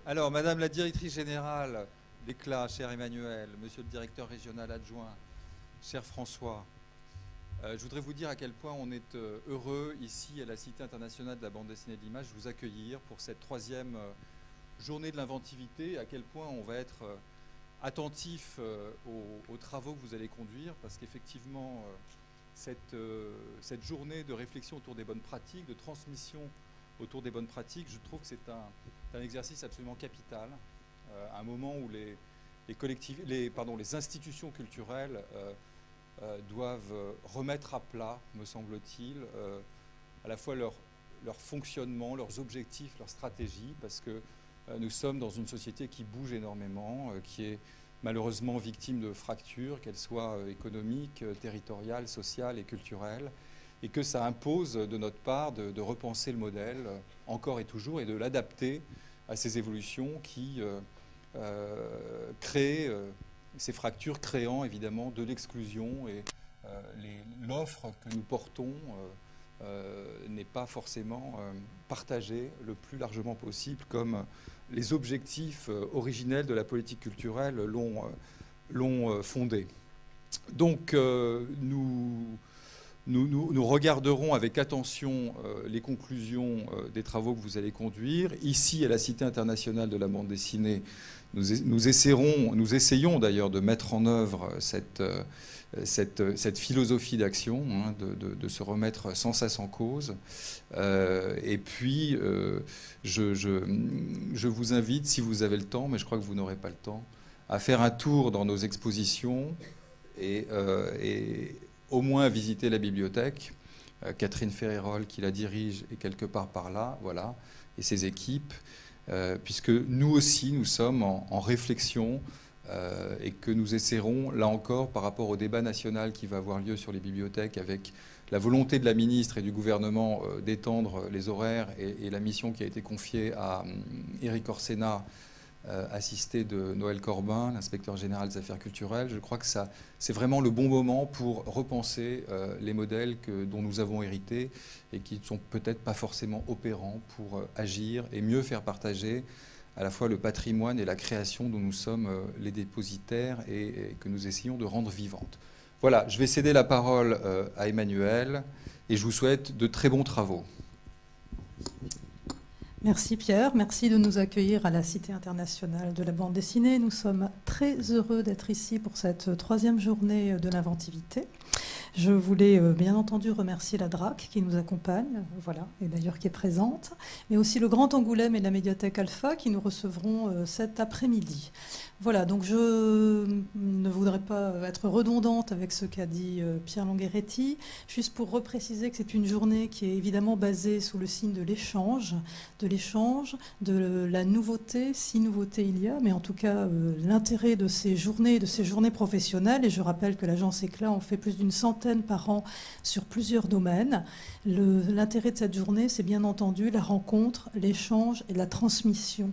Alors, Madame la directrice générale d'Éclat, cher Emmanuel, Monsieur le directeur régional adjoint, cher François, je voudrais vous dire à quel point on est heureux ici à la Cité internationale de la bande dessinée de l'image de vous accueillir pour cette troisième journée de l'inventivité, à quel point on va être attentif aux travaux que vous allez conduire, parce qu'effectivement, cette journée de réflexion autour des bonnes pratiques, de transmission autour des bonnes pratiques, je trouve que c'est un exercice absolument capital, un moment où les institutions culturelles doivent remettre à plat, me semble-t-il, à la fois leur fonctionnement, leurs objectifs, leurs stratégies, parce que nous sommes dans une société qui bouge énormément, qui est malheureusement victime de fractures, qu'elles soient économiques, territoriales, sociales et culturelles, et que ça impose de notre part de repenser le modèle encore et toujours et de l'adapter à ces évolutions qui créent ces fractures, créant évidemment de l'exclusion, et l'offre que nous portons n'est pas forcément partagée le plus largement possible, comme les objectifs originels de la politique culturelle l'ont fondé. Donc nous regarderons avec attention les conclusions des travaux que vous allez conduire. Ici, à la Cité internationale de la bande dessinée, nous essayons d'ailleurs de mettre en œuvre cette philosophie d'action, hein, de se remettre sans cesse en cause. Et puis, je vous invite, si vous avez le temps, mais je crois que vous n'aurez pas le temps, à faire un tour dans nos expositions et au moins à visiter la bibliothèque. Catherine Ferrérol, qui la dirige, est quelque part par là, voilà, et ses équipes, puisque nous aussi, nous sommes en réflexion et que nous essaierons, là encore, par rapport au débat national qui va avoir lieu sur les bibliothèques, avec la volonté de la ministre et du gouvernement d'étendre les horaires et la mission qui a été confiée à Éric Orsena, assisté de Noël Corbin, l'inspecteur général des affaires culturelles. Je crois que c'est vraiment le bon moment pour repenser les modèles dont nous avons hérité et qui ne sont peut-être pas forcément opérants pour agir et mieux faire partager à la fois le patrimoine et la création dont nous sommes les dépositaires et que nous essayons de rendre vivante. Voilà, je vais céder la parole à Emmanuel et je vous souhaite de très bons travaux. Merci Pierre, merci de nous accueillir à la Cité internationale de la bande dessinée. Nous sommes très heureux d'être ici pour cette troisième journée de l'inventivité. Je voulais bien entendu remercier la DRAC qui nous accompagne, voilà, et d'ailleurs qui est présente, mais aussi le Grand Angoulême et la médiathèque Alpha qui nous recevront cet après-midi. Voilà, donc je ne voudrais pas être redondante avec ce qu'a dit Pierre Langheretti, juste pour repréciser que c'est une journée qui est évidemment basée sous le signe de l'échange, de la nouveauté, si nouveauté il y a, mais en tout cas l'intérêt de ces journées professionnelles. Et je rappelle que l'agence Éclat en fait plus d'une centaine par an sur plusieurs domaines. L'intérêt de cette journée, c'est bien entendu la rencontre, l'échange et la transmission.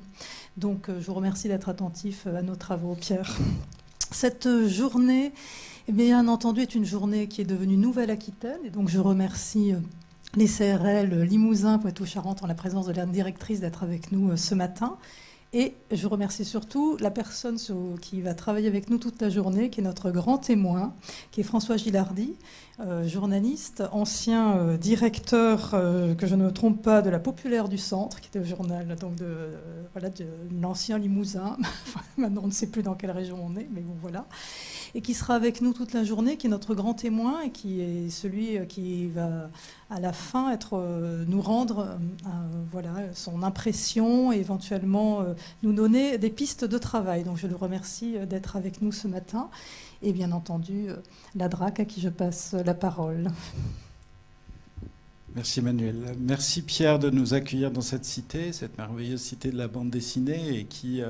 Donc je vous remercie d'être attentif à nos travaux, Pierre. Cette journée, bien entendu, est une journée qui est devenue Nouvelle-Aquitaine. Et donc je remercie les CRL Limousin, Poitou-Charentes, en la présence de la directrice, d'être avec nous ce matin. Et je remercie surtout la personne qui va travailler avec nous toute la journée, qui est notre grand témoin, qui est François Gilardi, journaliste, ancien directeur, que je ne me trompe pas, de la Populaire du Centre, qui était au journal donc de l'ancien Limousin. Maintenant, on ne sait plus dans quelle région on est, mais bon, voilà. Et qui sera avec nous toute la journée, qui est notre grand témoin et qui est celui qui va, à la fin, nous rendre voilà, son impression et éventuellement nous donner des pistes de travail. Donc je le remercie d'être avec nous ce matin. Et bien entendu, la DRAC à qui je passe la parole. Merci Emmanuel. Merci Pierre de nous accueillir dans cette cité, cette merveilleuse cité de la bande dessinée, et qui,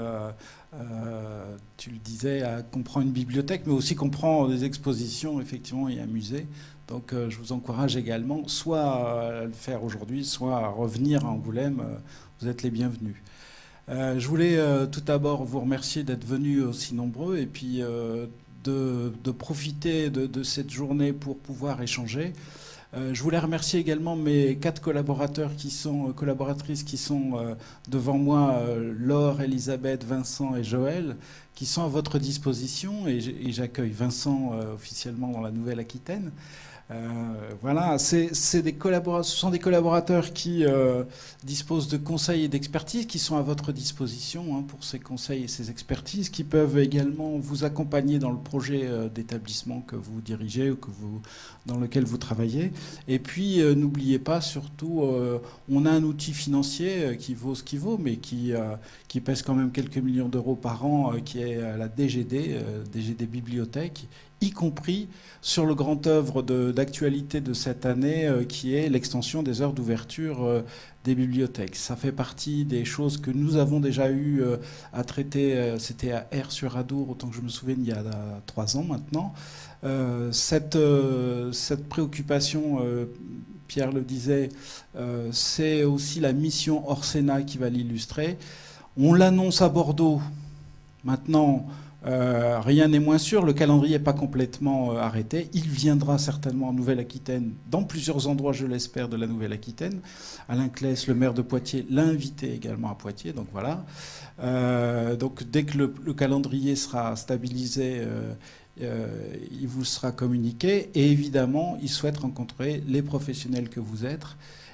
tu le disais, comprend une bibliothèque, mais aussi comprend des expositions, effectivement, et un musée. Donc je vous encourage également soit à le faire aujourd'hui, soit à revenir à Angoulême. Vous êtes les bienvenus. Je voulais tout d'abord vous remercier d'être venus aussi nombreux, et puis de profiter de cette journée pour pouvoir échanger. Je voulais remercier également mes 4 collaboratrices qui sont devant moi, Laure, Elisabeth, Vincent et Joël, qui sont à votre disposition, et j'accueille Vincent officiellement dans la Nouvelle-Aquitaine. Voilà, ce sont des collaborateurs qui disposent de conseils et d'expertise qui sont à votre disposition pour ces conseils et ces expertises, qui peuvent également vous accompagner dans le projet d'établissement que vous dirigez ou dans lequel vous travaillez. Et puis, n'oubliez pas, surtout, on a un outil financier qui vaut ce qu'il vaut, mais qui pèse quand même quelques millions d'euros par an, qui est la DGD Bibliothèque, y compris sur le grand œuvre d'actualité de cette année, qui est l'extension des heures d'ouverture des bibliothèques. Ça fait partie des choses que nous avons déjà eu à traiter. C'était à Aire-sur-Adour, autant que je me souvienne, il y a 3 ans maintenant. Cette préoccupation, Pierre le disait, c'est aussi la mission Orsena qui va l'illustrer. On l'annonce à Bordeaux. Maintenant, rien n'est moins sûr. Le calendrier n'est pas complètement arrêté. Il viendra certainement en Nouvelle-Aquitaine, dans plusieurs endroits, je l'espère, de la Nouvelle-Aquitaine. Alain Claes, le maire de Poitiers, l'a invité également à Poitiers. Donc voilà. Donc dès que le calendrier sera stabilisé, il vous sera communiqué. Et évidemment, il souhaite rencontrer les professionnels que vous êtes.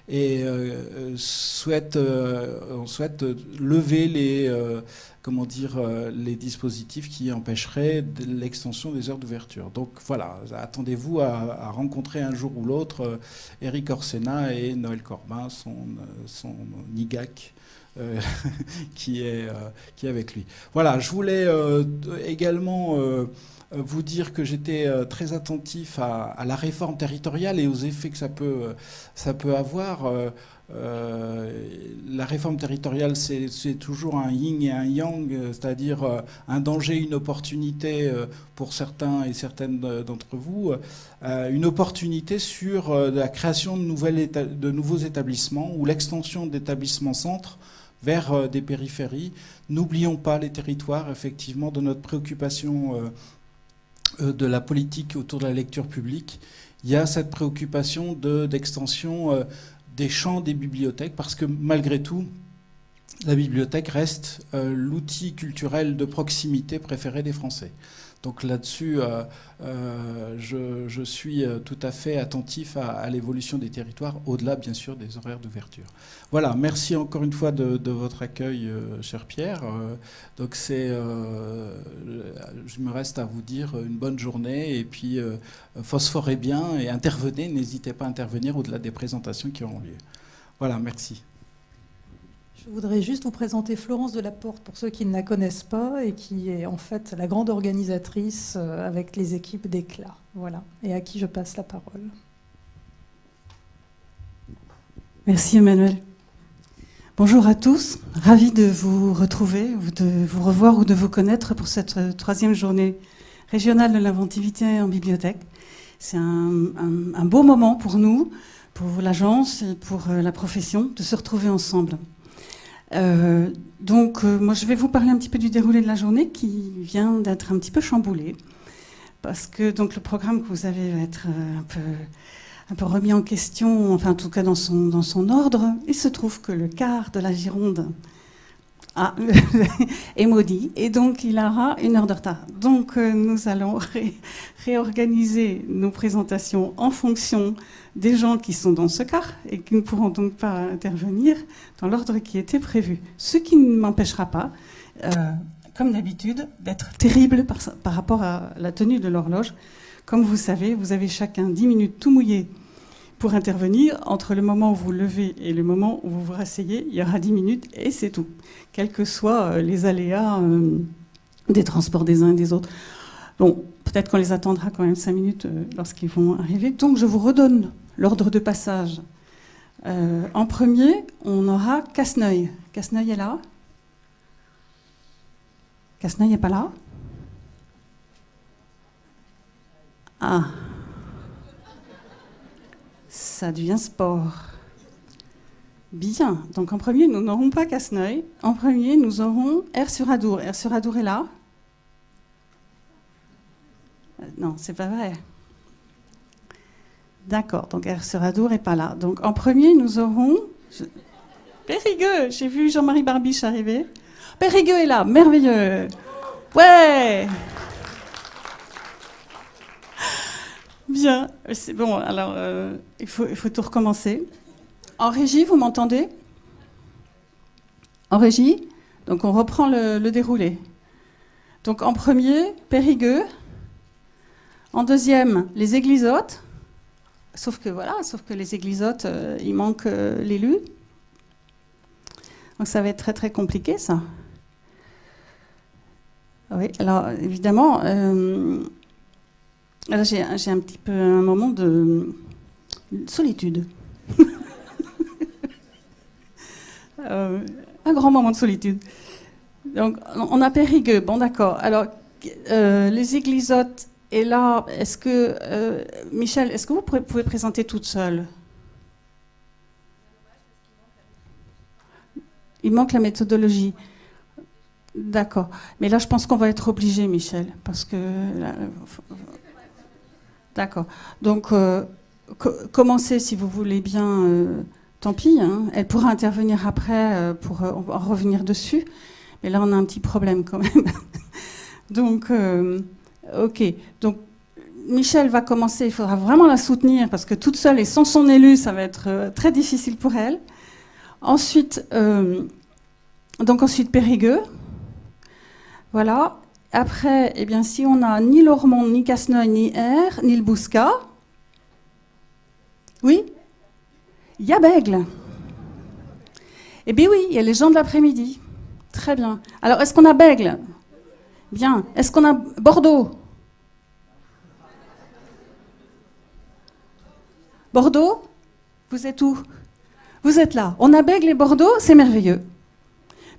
Et on souhaite lever les dispositifs qui empêcheraient l'extension des heures d'ouverture. Donc voilà, attendez-vous à rencontrer un jour ou l'autre Éric Orsena et Noël Corbin, son NIGAC, qui est avec lui. Voilà, je voulais également vous dire que j'étais très attentif à la réforme territoriale et aux effets que ça peut avoir. La réforme territoriale, c'est toujours un yin et un yang, c'est-à-dire un danger, une opportunité pour certains et certaines d'entre vous, une opportunité sur la création de nouveaux établissements ou l'extension d'établissements centres vers des périphéries. N'oublions pas les territoires, effectivement, de notre préoccupation de la politique autour de la lecture publique. Il y a cette préoccupation d'extension des champs des bibliothèques, parce que malgré tout, la bibliothèque reste l'outil culturel de proximité préféré des Français. Donc là-dessus, je suis tout à fait attentif à l'évolution des territoires, au-delà, bien sûr, des horaires d'ouverture. Voilà, merci encore une fois de votre accueil, cher Pierre. Donc je me reste à vous dire une bonne journée, et puis phosphorez bien et intervenez, n'hésitez pas à intervenir au-delà des présentations qui auront lieu. Voilà, merci. Je voudrais juste vous présenter Florence Delaporte, pour ceux qui ne la connaissent pas, et qui est en fait la grande organisatrice avec les équipes d'Éclat. Voilà, et à qui je passe la parole. Merci Emmanuel. Bonjour à tous, ravi de vous retrouver, de vous revoir ou de vous connaître pour cette 3e journée régionale de l'inventivité en bibliothèque. C'est un beau moment pour nous, pour l'agence et pour la profession, de se retrouver ensemble. Moi, je vais vous parler un petit peu du déroulé de la journée qui vient d'être un petit peu chamboulé, parce que donc, le programme que vous avez va être un peu remis en question, enfin en tout cas dans son ordre. Il se trouve que le quart de la Gironde est maudit, et donc il aura 1 heure de retard. Donc nous allons réorganiser nos présentations en fonction des gens qui sont dans ce quart et qui ne pourront donc pas intervenir dans l'ordre qui était prévu. Ce qui ne m'empêchera pas, comme d'habitude, d'être terrible par rapport à la tenue de l'horloge. Comme vous savez, vous avez chacun 10 minutes tout mouillé pour intervenir. Entre le moment où vous levez et le moment où vous vous rasseyez, il y aura 10 minutes et c'est tout. Quels que soient les aléas des transports des uns et des autres. Bon, peut-être qu'on les attendra quand même 5 minutes lorsqu'ils vont arriver. Donc je vous redonne l'ordre de passage. En premier, on aura Casseneuil. Casseneuil est là? Casseneuil n'est pas là? Ah, ça devient sport. Bien, donc en premier, nous n'aurons pas Casseneuil. En premier, nous aurons Aire-sur-Adour. Aire-sur-Adour est là? Non, c'est pas vrai. D'accord, donc R sur Adour n'est pas là. Donc en premier, nous aurons... Périgueux, j'ai vu Jean-Marie Barbiche arriver. Périgueux est là, merveilleux. Ouais. Bien, c'est bon, alors il faut tout recommencer. En régie, vous m'entendez? En régie? Donc on reprend le déroulé. Donc en premier, Périgueux. En deuxième, les Églisottes. Sauf que les Églisottes, il manque l'élu. Donc ça va être très très compliqué, ça. Oui, alors évidemment, là, j'ai un petit peu un moment de solitude. Un grand moment de solitude. Donc on a Périgueux, bon d'accord. Alors les Églisottes, et là, est-ce que, Michel, est-ce que vous pouvez présenter toute seule? Il manque la méthodologie. D'accord. Mais là, je pense qu'on va être obligé, Michel, parce que... D'accord. Donc, commencez si vous voulez bien, tant pis. Hein. Elle pourra intervenir après pour en revenir dessus. Mais là, on a un petit problème quand même. Donc, ok. Donc, Michel va commencer. Il faudra vraiment la soutenir parce que toute seule et sans son élu, ça va être très difficile pour elle. Ensuite, ensuite Périgueux. Voilà. Après, eh bien, si on a ni Lormont, ni Casseneuil, ni R, ni le Bouscat, oui, il y a Bègle. Eh bien oui, il y a les gens de l'après-midi. Très bien. Alors, est-ce qu'on a Bègle? Bien. Est-ce qu'on a Bordeaux? Bordeaux? Vous êtes où? Vous êtes là. On a Bègle et Bordeaux, c'est merveilleux.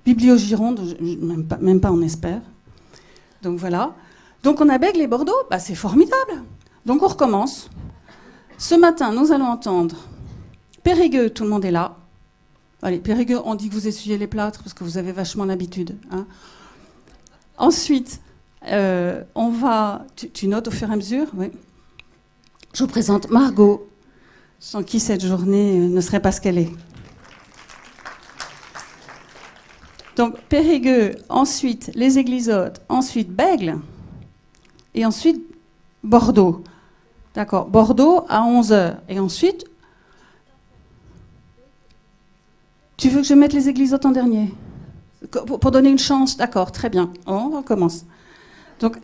Biblio-Gironde, même pas on espère. Donc voilà. Donc on a Bègle et Bordeaux, bah, c'est formidable. Donc on recommence. Ce matin, nous allons entendre Périgueux, tout le monde est là. Allez, Périgueux, on dit que vous essuyez les plâtres parce que vous avez vachement l'habitude. Hein. Ensuite, on va... Tu notes au fur et à mesure? Oui. Je vous présente Margot, sans qui cette journée ne serait pas ce qu'elle est. Donc Périgueux, ensuite les Églisottes, ensuite Bègle, et ensuite Bordeaux. D'accord, Bordeaux à 11h. Et ensuite, tu veux que je mette les Églisottes en dernier? Pour donner une chance? D'accord, très bien. On recommence. Donc,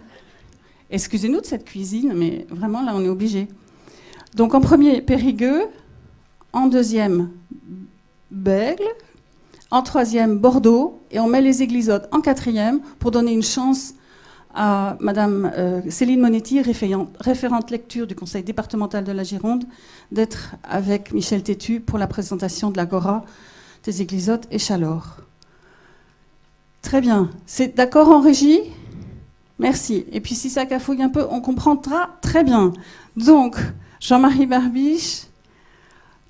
excusez-nous de cette cuisine, mais vraiment là on est obligé. Donc en premier, Périgueux, en deuxième, Bègle, en troisième, Bordeaux, et on met les Églisottes en quatrième pour donner une chance à Madame Céline Monetti, référente lecture du Conseil départemental de la Gironde, d'être avec Michel Tétu pour la présentation de l'Agora des Églisottes et Chalors. Très bien. C'est d'accord en régie? Merci. Et puis si ça cafouille un peu, on comprendra très bien. Donc, Jean-Marie Barbiche,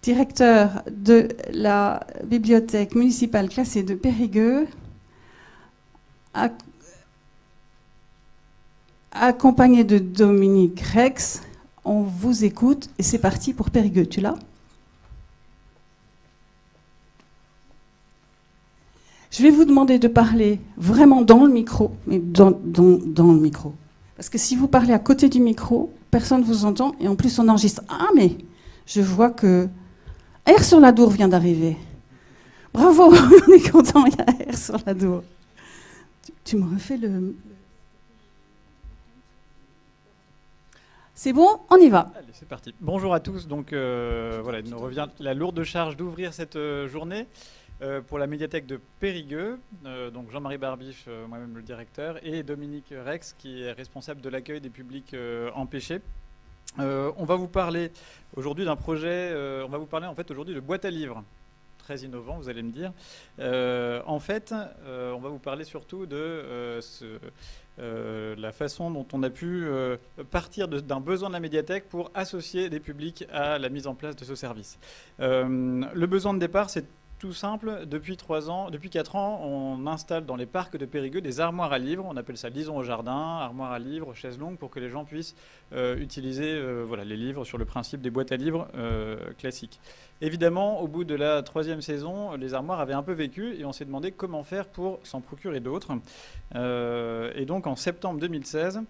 directeur de la bibliothèque municipale classée de Périgueux, accompagné de Dominique Rex. On vous écoute et c'est parti pour Périgueux. Tu l'as? Je vais vous demander de parler vraiment dans le micro, mais dans le micro. Parce que si vous parlez à côté du micro, personne ne vous entend et en plus on enregistre. Ah mais je vois que R sur l'Adour vient d'arriver. Bravo, on est content, il y a R sur l'Adour. Tu me refais le... C'est bon, on y va. Allez, c'est parti. Bonjour à tous. Donc voilà, il nous revient la lourde charge d'ouvrir cette journée pour la médiathèque de Périgueux. Donc Jean-Marie Barbiche, moi-même le directeur, et Dominique Rex, qui est responsable de l'accueil des publics empêchés. On va vous parler aujourd'hui d'un projet, on va vous parler en fait aujourd'hui de boîte à livres. Très innovant, vous allez me dire. En fait, on va vous parler surtout de la façon dont on a pu partir d'un besoin de la médiathèque pour associer des publics à la mise en place de ce service. Le besoin de départ, c'est tout simple. Depuis 4 ans, on installe dans les parcs de Périgueux des armoires à livres. On appelle ça Lisons au jardin, armoires à livres, chaises longues, pour que les gens puissent utiliser les livres sur le principe des boîtes à livres classiques. Évidemment, au bout de la 3e saison, les armoires avaient un peu vécu et on s'est demandé comment faire pour s'en procurer d'autres. Et donc en septembre 2016,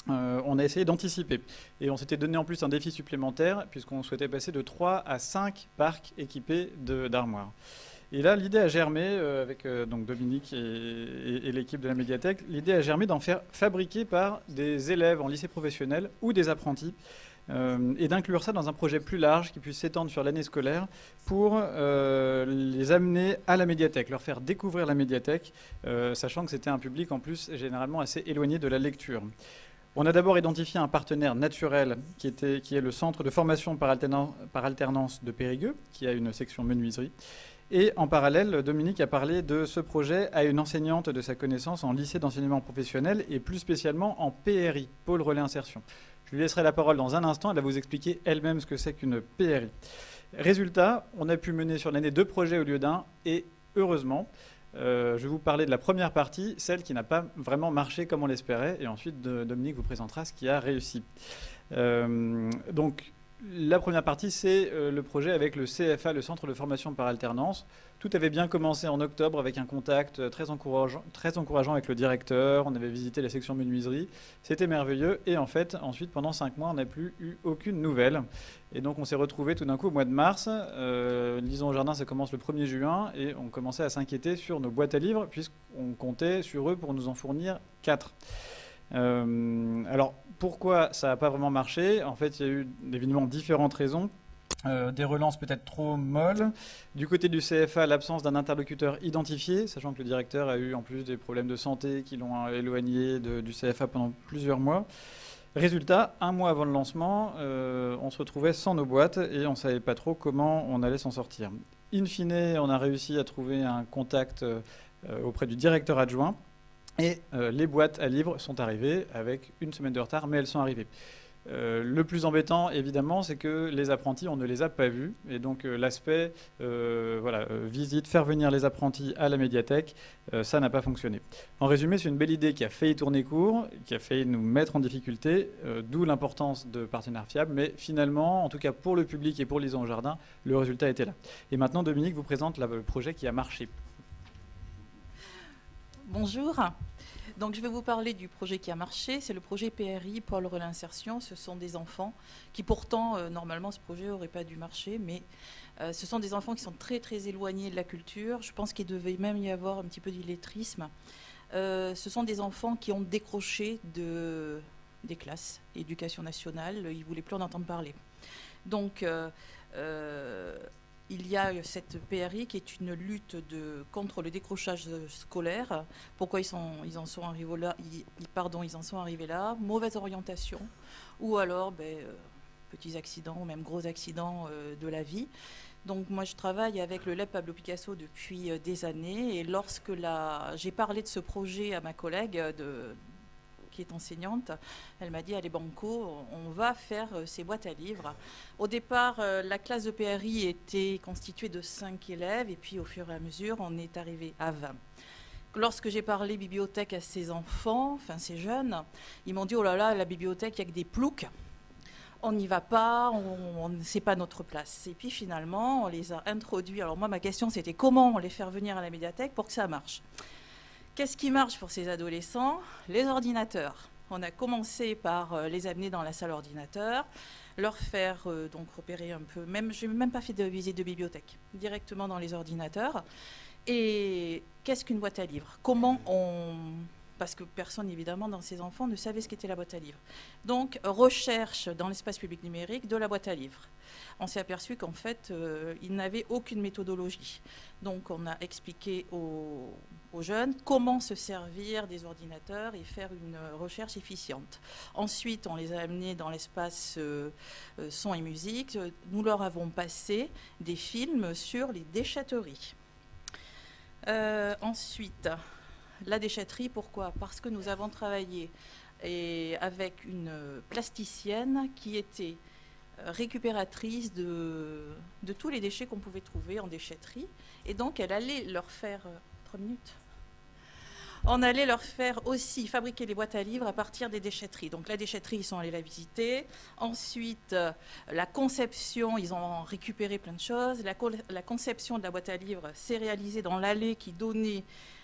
on a essayé d'anticiper. Et on s'était donné en plus un défi supplémentaire, puisqu'on souhaitait passer de 3 à 5 parcs équipés d'armoires. Et là, l'idée a germé, avec donc Dominique et l'équipe de la médiathèque, l'idée a germé d'en faire fabriquer par des élèves en lycée professionnel ou des apprentis, et d'inclure ça dans un projet plus large qui puisse s'étendre sur l'année scolaire pour les amener à la médiathèque, leur faire découvrir la médiathèque, sachant que c'était un public en plus généralement assez éloigné de la lecture. On a d'abord identifié un partenaire naturel qui est le centre de formation par alternance de Périgueux, qui a une section menuiserie. Et en parallèle, Dominique a parlé de ce projet à une enseignante de sa connaissance en lycée d'enseignement professionnel et plus spécialement en PRI, Pôle Relais Insertion. Je lui laisserai la parole dans un instant, elle va vous expliquer elle-même ce que c'est qu'une PRI. Résultat, on a pu mener sur l'année 2 projets au lieu d'un, et heureusement, je vais vous parler de la première partie, celle qui n'a pas vraiment marché comme on l'espérait, et ensuite Dominique vous présentera ce qui a réussi. Donc, la première partie, c'est le projet avec le CFA, le Centre de formation par alternance. Tout avait bien commencé en octobre avec un contact très encourageant avec le directeur. On avait visité la section menuiserie. C'était merveilleux. Et en fait, ensuite, pendant 5 mois, on n'a plus eu aucune nouvelle. Et donc, on s'est retrouvés tout d'un coup au mois de mars. Lisons au jardin, ça commence le 1er juin. Et on commençait à s'inquiéter sur nos boîtes à livres, puisqu'on comptait sur eux pour nous en fournir 4. Alors, pourquoi ça n'a pas vraiment marché? En fait, il y a eu évidemment différentes raisons. Des relances peut-être trop molles. Du côté du CFA, l'absence d'un interlocuteur identifié, sachant que le directeur a eu en plus des problèmes de santé qui l'ont éloigné du CFA pendant plusieurs mois. Résultat, 1 mois avant le lancement, on se retrouvait sans nos boîtes et on ne savait pas trop comment on allait s'en sortir. In fine, on a réussi à trouver un contact auprès du directeur adjoint. Et les boîtes à livres sont arrivées avec 1 semaine de retard, mais elles sont arrivées. Le plus embêtant, évidemment, c'est que les apprentis, on ne les a pas vus. Et donc l'aspect visite, faire venir les apprentis à la médiathèque, ça n'a pas fonctionné. En résumé, c'est une belle idée qui a failli tourner court, qui a failli nous mettre en difficulté, d'où l'importance de partenaires fiables. Mais finalement, en tout cas pour le public et pour Lisons au jardin, le résultat était là. Et maintenant, Dominique vous présente le projet qui a marché. Bonjour. Donc, je vais vous parler du projet qui a marché. C'est le projet PRI, Pôle Relais Insertion. Ce sont des enfants qui, pourtant, normalement, ce projet n'aurait pas dû marcher, mais ce sont des enfants qui sont très, très éloignés de la culture. Je pense qu'il devait même y avoir un petit peu d'illettrisme. Ce sont des enfants qui ont décroché des classes, éducation nationale. Ils ne voulaient plus en entendre parler. Donc, il y a cette PRI qui est une lutte contre le décrochage scolaire. Pourquoi ils en sont arrivés là? Mauvaise orientation ou alors petits accidents ou même gros accidents de la vie. Donc moi je travaille avec le LEP Pablo Picasso depuis des années et lorsque j'ai parlé de ce projet à ma collègue qui est enseignante, elle m'a dit allez banco, on va faire ces boîtes à livres. Au départ, la classe de PRI était constituée de 5 élèves et puis au fur et à mesure, on est arrivé à 20. Lorsque j'ai parlé bibliothèque à ces enfants, enfin ces jeunes, ils m'ont dit oh là là, la bibliothèque, il n'y a que des ploucs. On n'y va pas, c'est pas notre place. Et puis finalement, on les a introduits. Alors moi, ma question, c'était comment les faire venir à la médiathèque pour que ça marche. Qu'est-ce qui marche pour ces adolescents? Les ordinateurs. On a commencé par les amener dans la salle ordinateur, leur faire donc repérer un peu. Je n'ai même pas fait de visite de bibliothèque, directement dans les ordinateurs. Et qu'est-ce qu'une boîte à livres? Parce que personne, évidemment, dans ces enfants ne savait ce qu'était la boîte à livres. Donc, recherche dans l'espace public numérique de la boîte à livres. On s'est aperçu qu'en fait, ils n'avaient aucune méthodologie. Donc, on a expliqué aux jeunes comment se servir des ordinateurs et faire une recherche efficiente. Ensuite, on les a amenés dans l'espace son et musique. Nous leur avons passé des films sur les déchetteries. Ensuite, la déchetterie, pourquoi? Parce que nous avons travaillé avec une plasticienne qui était récupératrice de tous les déchets qu'on pouvait trouver en déchetterie. Et donc, elle allait leur faire... 3 minutes. On allait leur faire aussi fabriquer les boîtes à livres à partir des déchetteries. Donc la déchetterie, ils sont allés la visiter. Ensuite, la conception, ils ont récupéré plein de choses. La conception de la boîte à livres s'est réalisée dans l'allée qui donnait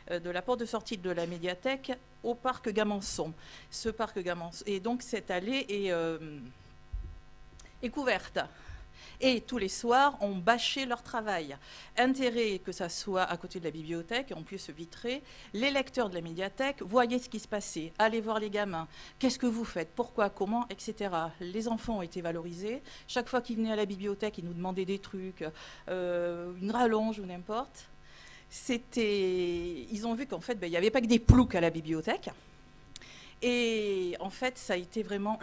de la porte de sortie de la médiathèque au parc Gamançon. Ce parc Gamançon. Et donc cette allée est couverte. Et tous les soirs, on bâchait leur travail. Intérêt que ça soit à côté de la bibliothèque, on puisse vitrer. Les lecteurs de la médiathèque voyaient ce qui se passait, allaient voir les gamins. Qu'est-ce que vous faites? Pourquoi? Comment? Etc. Les enfants ont été valorisés. Chaque fois qu'ils venaient à la bibliothèque, ils nous demandaient des trucs, une rallonge ou n'importe. Ils ont vu qu'en fait, il n'y avait pas que des ploucs à la bibliothèque. Et en fait, ça a été vraiment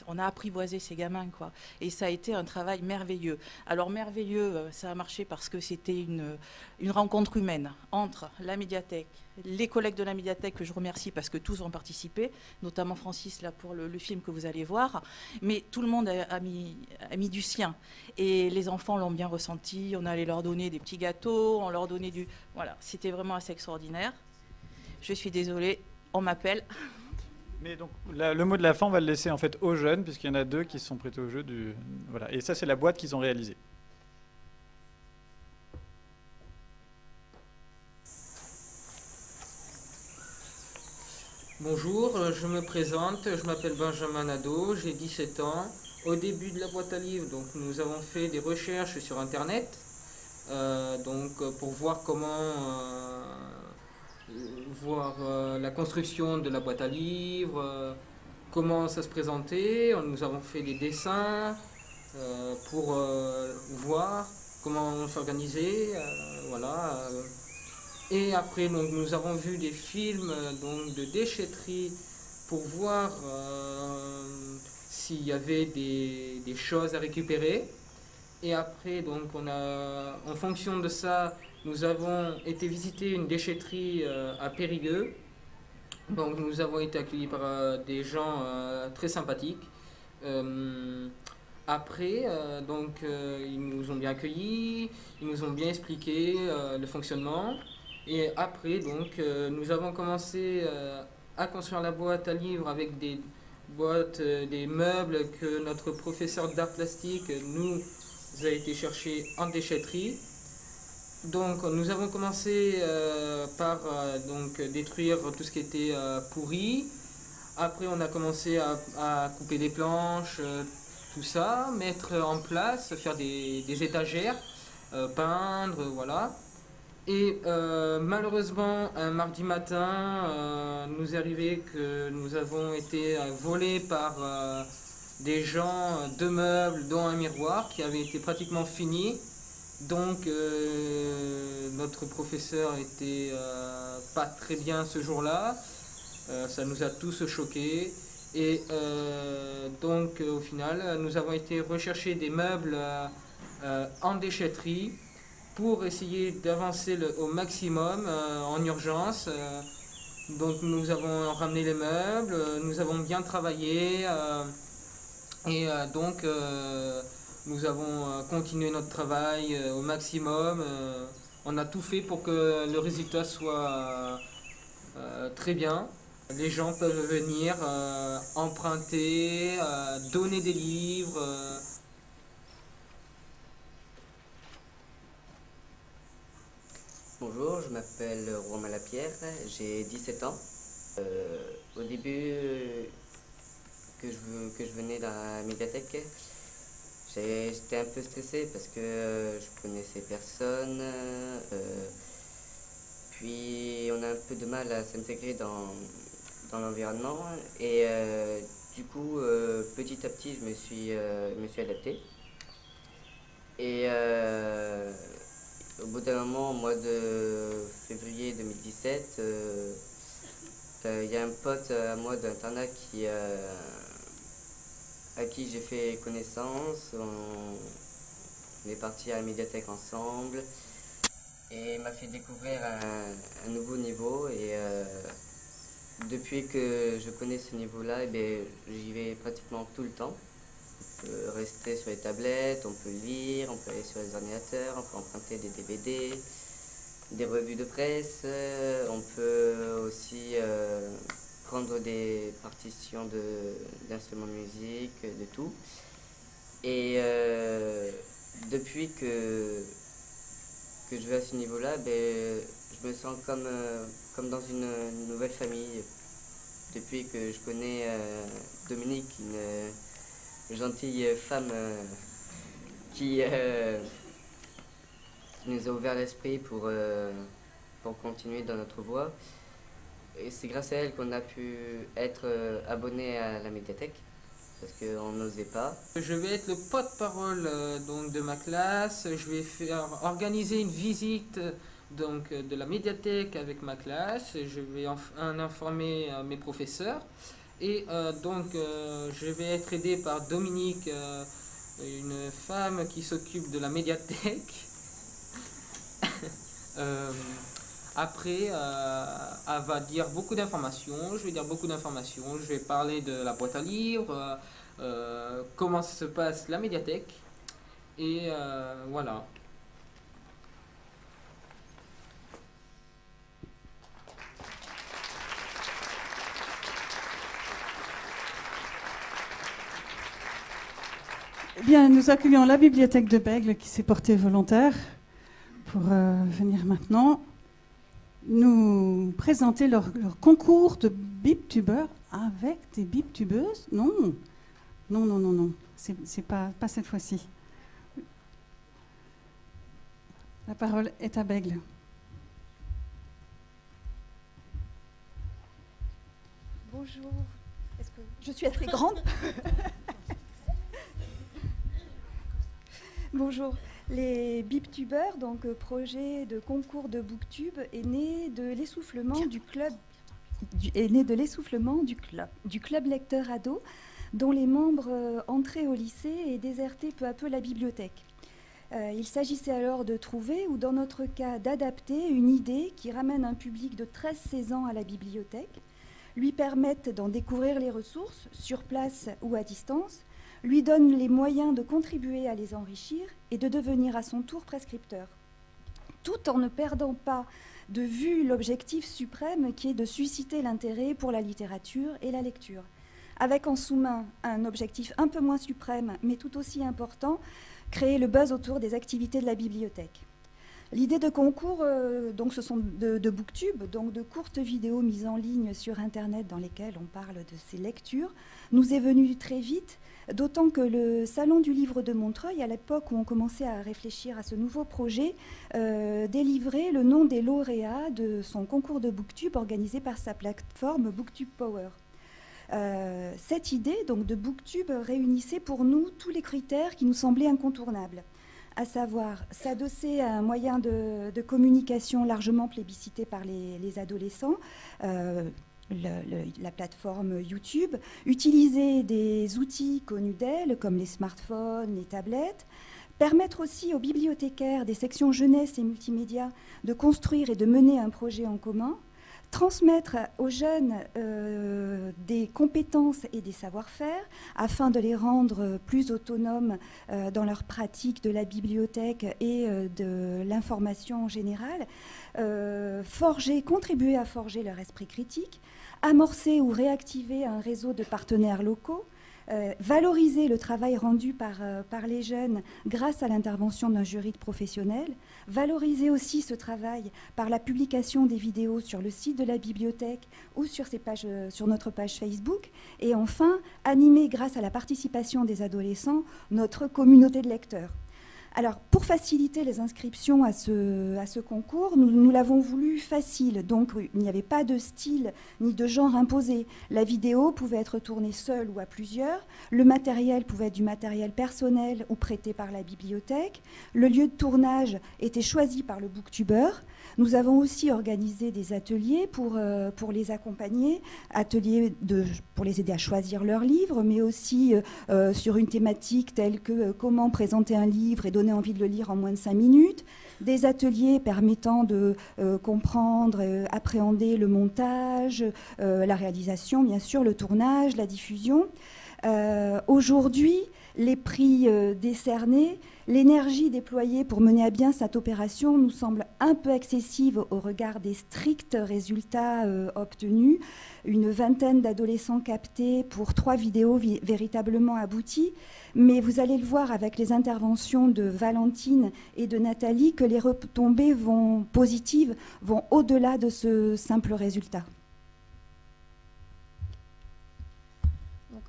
on a apprivoisé ces gamins, quoi. Et ça a été un travail merveilleux. Alors merveilleux, ça a marché parce que c'était une rencontre humaine entre la médiathèque, les collègues de la médiathèque que je remercie parce que tous ont participé, notamment Francis là pour le film que vous allez voir. Mais tout le monde a mis du sien. Et les enfants l'ont bien ressenti. On allait leur donner des petits gâteaux, on leur donnait du... Voilà, c'était vraiment assez extraordinaire. Je suis désolée, on m'appelle. Mais donc, le mot de la fin, on va le laisser en fait aux jeunes, puisqu'il y en a 2 qui se sont prêtés au jeu. Voilà. Et ça, c'est la boîte qu'ils ont réalisée. Bonjour, je me présente, je m'appelle Benjamin Nadeau, j'ai 17 ans. Au début de la boîte à livres, donc, nous avons fait des recherches sur Internet pour voir comment... la construction de la boîte à livres, comment ça se présentait. Nous avons fait des dessins pour voir comment on s'organisait. Voilà. Et après, donc, nous avons vu des films de déchetterie pour voir s'il y avait des choses à récupérer. Et après, donc, en fonction de ça, nous avons été visiter une déchetterie à Périgueux. Donc nous avons été accueillis par des gens très sympathiques. Après, ils nous ont bien accueillis, ils nous ont bien expliqué le fonctionnement. Et après, donc, nous avons commencé à construire la boîte à livres avec des boîtes, des meubles que notre professeur d'art plastique nous a été chercher en déchetterie. Donc nous avons commencé par détruire tout ce qui était pourri. Après on a commencé à couper des planches, tout ça, mettre en place, faire des étagères, peindre, voilà. Et malheureusement un mardi matin, nous est arrivé que nous avons été volés par des gens, 2 meubles dont un miroir qui avait été pratiquement fini. Donc notre professeur était pas très bien ce jour-là, ça nous a tous choqués et donc au final nous avons été rechercher des meubles en déchetterie pour essayer d'avancer au maximum en urgence. Donc nous avons ramené les meubles, nous avons bien travaillé nous avons continué notre travail au maximum. On a tout fait pour que le résultat soit très bien. Les gens peuvent venir emprunter, donner des livres. Bonjour, je m'appelle Romain Lapierre, j'ai 17 ans. Au début que je venais dans la médiathèque, j'étais un peu stressé parce que je connaissais personne, puis on a un peu de mal à s'intégrer dans l'environnement et du coup petit à petit je me suis adapté et au bout d'un moment, au mois de février 2017, il y a un pote à moi d'internat à qui j'ai fait connaissance. On est parti à la médiathèque ensemble et il m'a fait découvrir un nouveau niveau. Et depuis que je connais ce niveau-là, j'y vais pratiquement tout le temps. peut rester sur les tablettes, on peut lire, on peut aller sur les ordinateurs, on peut emprunter des DVD, des revues de presse, on peut aussi prendre des partitions d'instruments de musique, de tout. Et depuis que je vais à ce niveau-là, ben, je me sens comme dans une nouvelle famille. Depuis que je connais Dominique, une gentille femme qui nous a ouvert l'esprit pour continuer dans notre voie. Et c'est grâce à elle qu'on a pu être abonné à la médiathèque, parce qu'on n'osait pas. Je vais être le porte-parole donc de ma classe. Je vais organiser une visite donc, de la médiathèque avec ma classe. Je vais en informer mes professeurs. Et donc je vais être aidé par Dominique, une femme qui s'occupe de la médiathèque. Après, elle va dire beaucoup d'informations, je vais dire beaucoup d'informations, je vais parler de la boîte à livres, comment se passe la médiathèque, et voilà. Eh bien, nous accueillons la bibliothèque de Bègles qui s'est portée volontaire pour venir maintenant nous présenter leur concours de biptubeurs avec des biptubeuses. Non, non, non, non, non, c'est pas cette fois-ci. La parole est à Bègles. Bonjour. Est-ce que je suis assez grande? Bonjour. Les Biptubeurs, donc projet de concours de Booktube, est né de l'essoufflement du club, du club lecteur ado, dont les membres entraient au lycée et désertaient peu à peu la bibliothèque. Il s'agissait alors de trouver, ou dans notre cas d'adapter, une idée qui ramène un public de 13-16 ans à la bibliothèque, lui permette d'en découvrir les ressources, sur place ou à distance, lui donne les moyens de contribuer à les enrichir et de devenir à son tour prescripteur, tout en ne perdant pas de vue l'objectif suprême qui est de susciter l'intérêt pour la littérature et la lecture. Avec en sous-main un objectif un peu moins suprême, mais tout aussi important, créer le buzz autour des activités de la bibliothèque. L'idée de concours, donc, ce sont de Booktube, donc de courtes vidéos mises en ligne sur Internet dans lesquelles on parle de ces lectures, nous est venue très vite, d'autant que le Salon du Livre de Montreuil, à l'époque où on commençait à réfléchir à ce nouveau projet, délivrait le nom des lauréats de son concours de Booktube organisé par sa plateforme Booktube Power. Cette idée donc, de Booktube réunissait pour nous tous les critères qui nous semblaient incontournables, à savoir s'adosser à un moyen de communication largement plébiscité par les adolescents, la plateforme YouTube, utiliser des outils connus d'elle, comme les smartphones, les tablettes, permettre aussi aux bibliothécaires des sections jeunesse et multimédia de construire et de mener un projet en commun, transmettre aux jeunes des compétences et des savoir-faire afin de les rendre plus autonomes dans leur pratique de la bibliothèque et de l'information en général, contribuer à forger leur esprit critique, amorcer ou réactiver un réseau de partenaires locaux, valoriser le travail rendu par les jeunes grâce à l'intervention d'un jury de professionnels, valoriser aussi ce travail par la publication des vidéos sur le site de la bibliothèque ou sur notre page Facebook, et enfin animer grâce à la participation des adolescents notre communauté de lecteurs. Alors, pour faciliter les inscriptions à ce concours, nous l'avons voulu facile. Donc, il n'y avait pas de style ni de genre imposé. La vidéo pouvait être tournée seule ou à plusieurs. Le matériel pouvait être du matériel personnel ou prêté par la bibliothèque. Le lieu de tournage était choisi par le booktuber. Nous avons aussi organisé des ateliers pour les accompagner, ateliers pour les aider à choisir leurs livres, mais aussi sur une thématique telle que comment présenter un livre et donner envie de le lire en moins de 5 minutes, des ateliers permettant de comprendre, appréhender le montage, la réalisation, bien sûr, le tournage, la diffusion. Aujourd'hui, les prix décernés, l'énergie déployée pour mener à bien cette opération nous semble un peu excessive au regard des stricts résultats obtenus. Une vingtaine d'adolescents captés pour 3 vidéos véritablement abouties. Mais vous allez le voir avec les interventions de Valentine et de Nathalie que les retombées positives vont au-delà de ce simple résultat.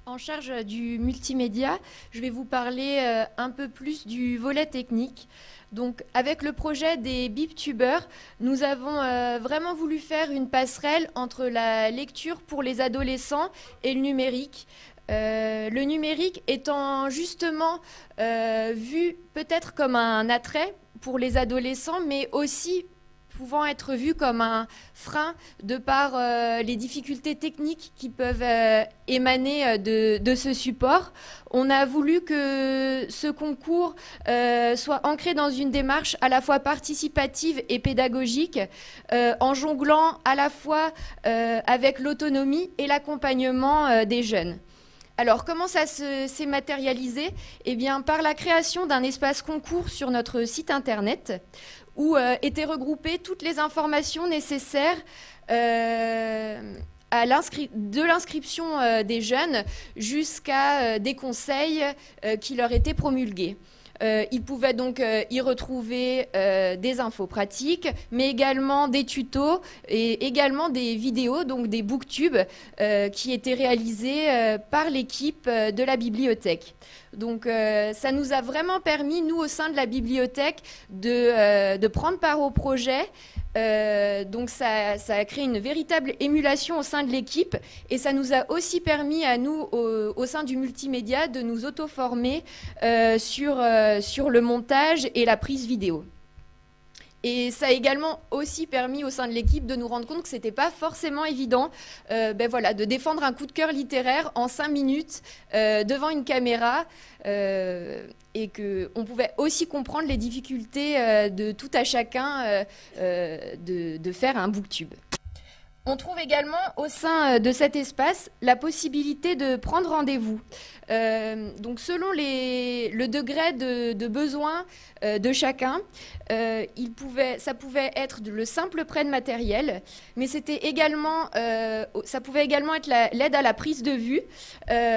En charge du multimédia, je vais vous parler un peu plus du volet technique. Donc, avec le projet des BibTubers, nous avons vraiment voulu faire une passerelle entre la lecture pour les adolescents et le numérique. Le numérique étant justement vu peut-être comme un attrait pour les adolescents, mais aussi pouvant être vu comme un frein de par les difficultés techniques qui peuvent émaner de ce support. On a voulu que ce concours soit ancré dans une démarche à la fois participative et pédagogique, en jonglant à la fois avec l'autonomie et l'accompagnement des jeunes. Alors, comment ça s'est matérialisé? Eh bien, par la création d'un espace concours sur notre site internet, où étaient regroupées toutes les informations nécessaires de l'inscription des jeunes jusqu'à des conseils qui leur étaient promulgués. Ils pouvaient donc y retrouver des infos pratiques, mais également des tutos et également des vidéos, donc des booktubes qui étaient réalisés par l'équipe de la bibliothèque. Donc ça nous a vraiment permis, nous, au sein de la bibliothèque, de prendre part au projet. Donc ça a créé une véritable émulation au sein de l'équipe et ça nous a aussi permis à nous, au sein du multimédia, de nous auto-former sur le montage et la prise vidéo. Et ça a également aussi permis au sein de l'équipe de nous rendre compte que ce n'était pas forcément évident de défendre un coup de cœur littéraire en 5 minutes devant une caméra et qu'on pouvait aussi comprendre les difficultés de tout à chacun de faire un booktube. On trouve également au sein de cet espace la possibilité de prendre rendez-vous. Donc selon le degré de besoin de chacun, ça pouvait être le simple prêt de matériel, mais ça pouvait également être l'aide à la prise de vue.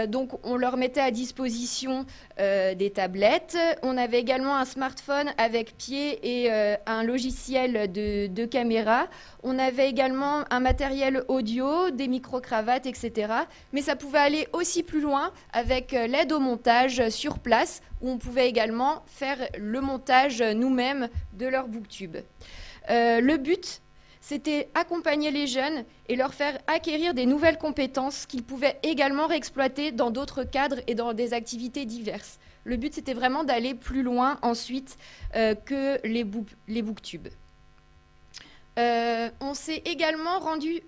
Donc on leur mettait à disposition des tablettes. On avait également un smartphone avec pied et un logiciel de caméra. On avait également un matériel audio, des micro-cravates, etc. Mais ça pouvait aller aussi plus loin avec l'aide au montage sur place, où on pouvait également faire le montage nous-mêmes de leur booktube. Le but, c'était accompagner les jeunes et leur faire acquérir des nouvelles compétences qu'ils pouvaient également réexploiter dans d'autres cadres et dans des activités diverses. Le but, c'était vraiment d'aller plus loin ensuite que les booktubes. On s'est également rendu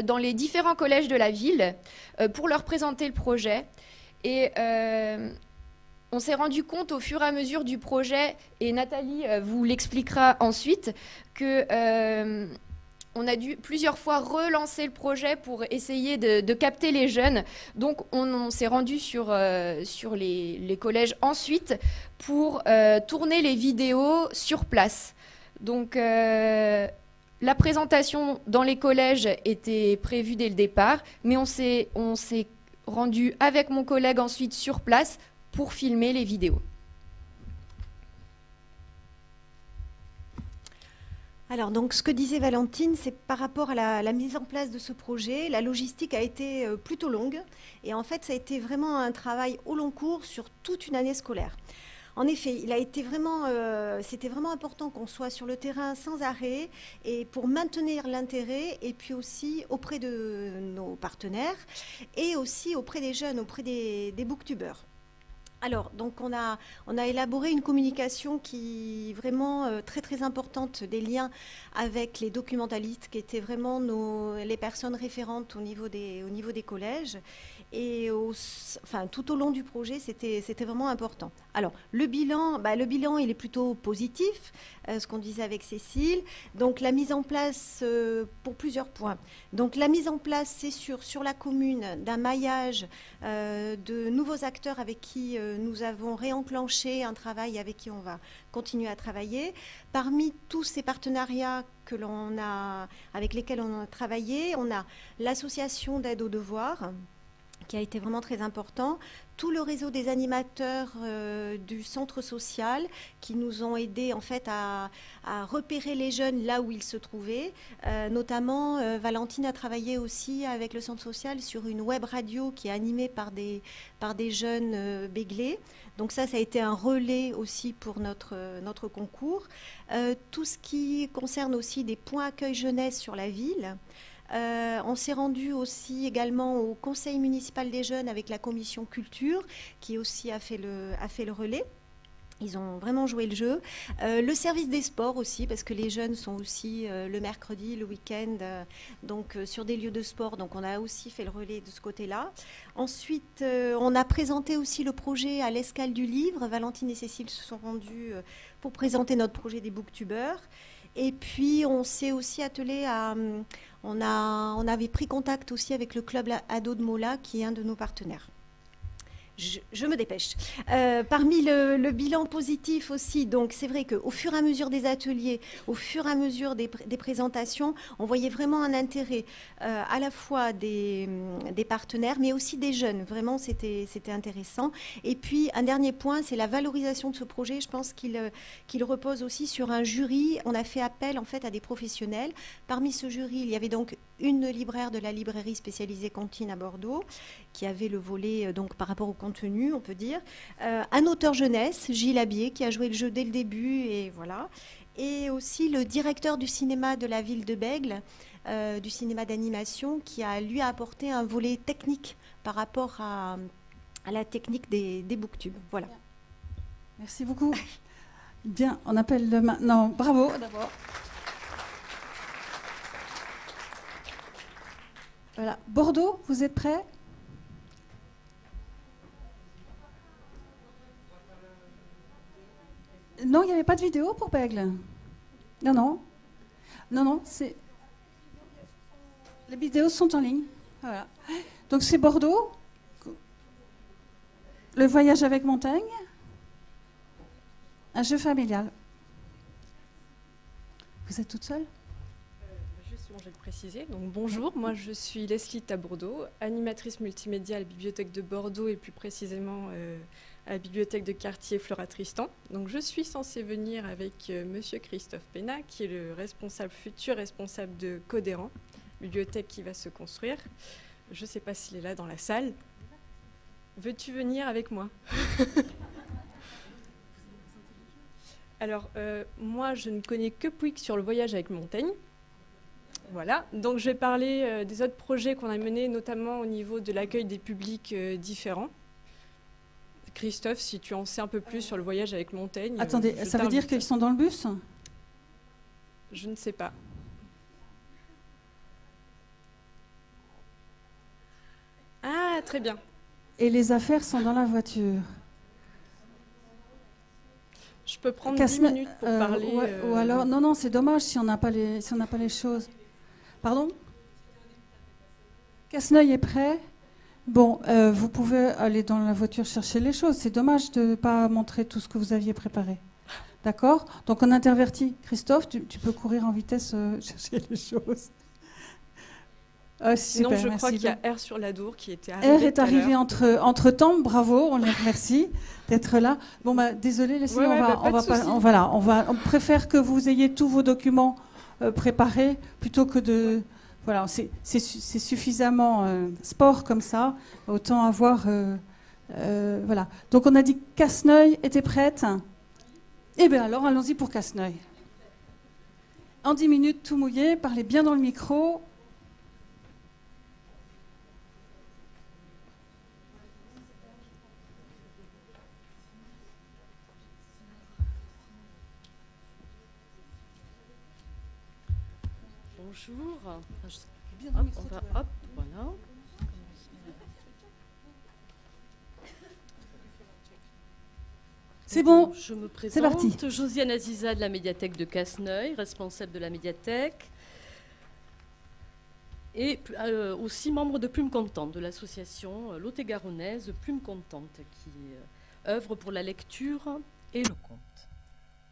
dans les différents collèges de la ville pour leur présenter le projet. Et on s'est rendu compte au fur et à mesure du projet, et Nathalie vous l'expliquera ensuite, que on a dû plusieurs fois relancer le projet pour essayer de capter les jeunes. Donc on s'est rendu sur les collèges ensuite pour tourner les vidéos sur place. Donc la présentation dans les collèges était prévue dès le départ, mais on s'est rendu avec mon collègue ensuite sur place pour filmer les vidéos. Alors, donc, ce que disait Valentine, c'est par rapport à la mise en place de ce projet, la logistique a été plutôt longue. Et en fait, ça a été vraiment un travail au long cours sur toute une année scolaire. En effet, c'était vraiment important qu'on soit sur le terrain sans arrêt et pour maintenir l'intérêt et puis aussi auprès de nos partenaires et aussi auprès des jeunes, auprès des booktubers. Alors, donc on a élaboré une communication qui est vraiment très très importante, des liens avec les documentalistes qui étaient vraiment les personnes référentes au niveau des collèges. Et tout au long du projet, c'était vraiment important. Alors, le bilan, il est plutôt positif, ce qu'on disait avec Cécile. Donc, la mise en place, pour plusieurs points. Donc, la mise en place, c'est sûr, sur la commune, d'un maillage de nouveaux acteurs avec qui nous avons réenclenché un travail avec qui on va continuer à travailler. Parmi tous ces partenariats avec lesquels on a travaillé, on a l'association d'aide aux devoirs, qui a été vraiment très important, tout le réseau des animateurs du centre social qui nous ont aidés en fait à repérer les jeunes là où ils se trouvaient. Notamment, Valentine a travaillé aussi avec le centre social sur une web radio qui est animée par des jeunes béglés. Donc ça a été un relais aussi pour notre concours. Tout ce qui concerne aussi des points accueil jeunesse sur la ville. On s'est rendu aussi également au conseil municipal des jeunes avec la commission culture qui aussi a fait le relais. Ils ont vraiment joué le jeu. Le service des sports aussi, parce que les jeunes sont aussi le mercredi, le week-end, sur des lieux de sport. Donc on a aussi fait le relais de ce côté-là. Ensuite, on a présenté aussi le projet à l'Escale du Livre. Valentine et Cécile se sont rendues pour présenter notre projet des booktubeurs. Et puis, on s'est aussi attelé à... On avait pris contact aussi avec le club ado de Mola, qui est un de nos partenaires. Je me dépêche. Parmi le bilan positif aussi, donc c'est vrai qu'au fur et à mesure des ateliers, au fur et à mesure des présentations, on voyait vraiment un intérêt à la fois des partenaires, mais aussi des jeunes. Vraiment, c'était intéressant. Et puis, un dernier point, c'est la valorisation de ce projet. Je pense qu'il repose aussi sur un jury. On a fait appel en fait à des professionnels. Parmi ce jury, il y avait donc une libraire de la librairie spécialisée Cantine à Bordeaux, qui avait le volet donc par rapport au contenu, on peut dire. Un auteur jeunesse, Gilles Abier, qui a joué le jeu dès le début, et voilà. Et aussi le directeur du cinéma de la ville de Bègles, du cinéma d'animation, qui a lui apporté un volet technique par rapport à la technique des booktubes. Voilà. Merci beaucoup. Bien, on appelle maintenant. Bravo d'abord. Voilà. Bordeaux, vous êtes prêts ? Non, il n'y avait pas de vidéo pour Bègles. Non, c'est... Les vidéos sont en ligne. Voilà. Donc c'est Bordeaux. Le voyage avec Montaigne. Un jeu familial. Vous êtes toute seule ? Justement, je vais le préciser. Donc, bonjour, moi je suis Leslie Tabourdeau, animatrice multimédia à la bibliothèque de Bordeaux et plus précisément à la bibliothèque de quartier Flora Tristan. Donc, je suis censée venir avec monsieur Christophe Pénat, qui est le futur responsable de Codéran, bibliothèque qui va se construire. Je ne sais pas s'il est là dans la salle. Veux-tu venir avec moi ? Alors, moi, je ne connais que Pouic sur le voyage avec Montaigne. Voilà, donc je vais parler des autres projets qu'on a menés, notamment au niveau de l'accueil des publics différents. Christophe, si tu en sais un peu plus sur le voyage avec Montaigne. Attendez, ça veut dire qu'ils sont dans le bus ? Je ne sais pas. Ah, très bien. Et les affaires sont dans la voiture. Je peux prendre 10 minutes pour parler. Ou alors, non, c'est dommage si on n'a pas les choses. Pardon ? Casseneuil est prêt ? Bon, vous pouvez aller dans la voiture chercher les choses. C'est dommage de ne pas montrer tout ce que vous aviez préparé. D'accord ? Donc on intervertit. Christophe, tu peux courir en vitesse chercher les choses. Sinon, super, je crois qu'il y a R sur l'Adour qui était arrivé. R est arrivé entre temps, bravo, on les remercie d'être là. Bon, désolé, Leslie, on préfère que vous ayez tous vos documents préparés plutôt que de... Voilà, c'est suffisamment sport comme ça, autant avoir... voilà. Donc on a dit Casseneuil était prête. Eh bien alors, allons-y pour Casseneuil. En 10 minutes, tout mouillé, parlez bien dans le micro. Bonjour. Hop, on va, hop, voilà. C'est bon, Je me présente. c'est parti. Josiane Aziza de la médiathèque de Casseneuil, responsable de la médiathèque. Et aussi membre de Plume Contente, de l'association lot-et-garonnaise Plume Contente, qui œuvre pour la lecture et le conte.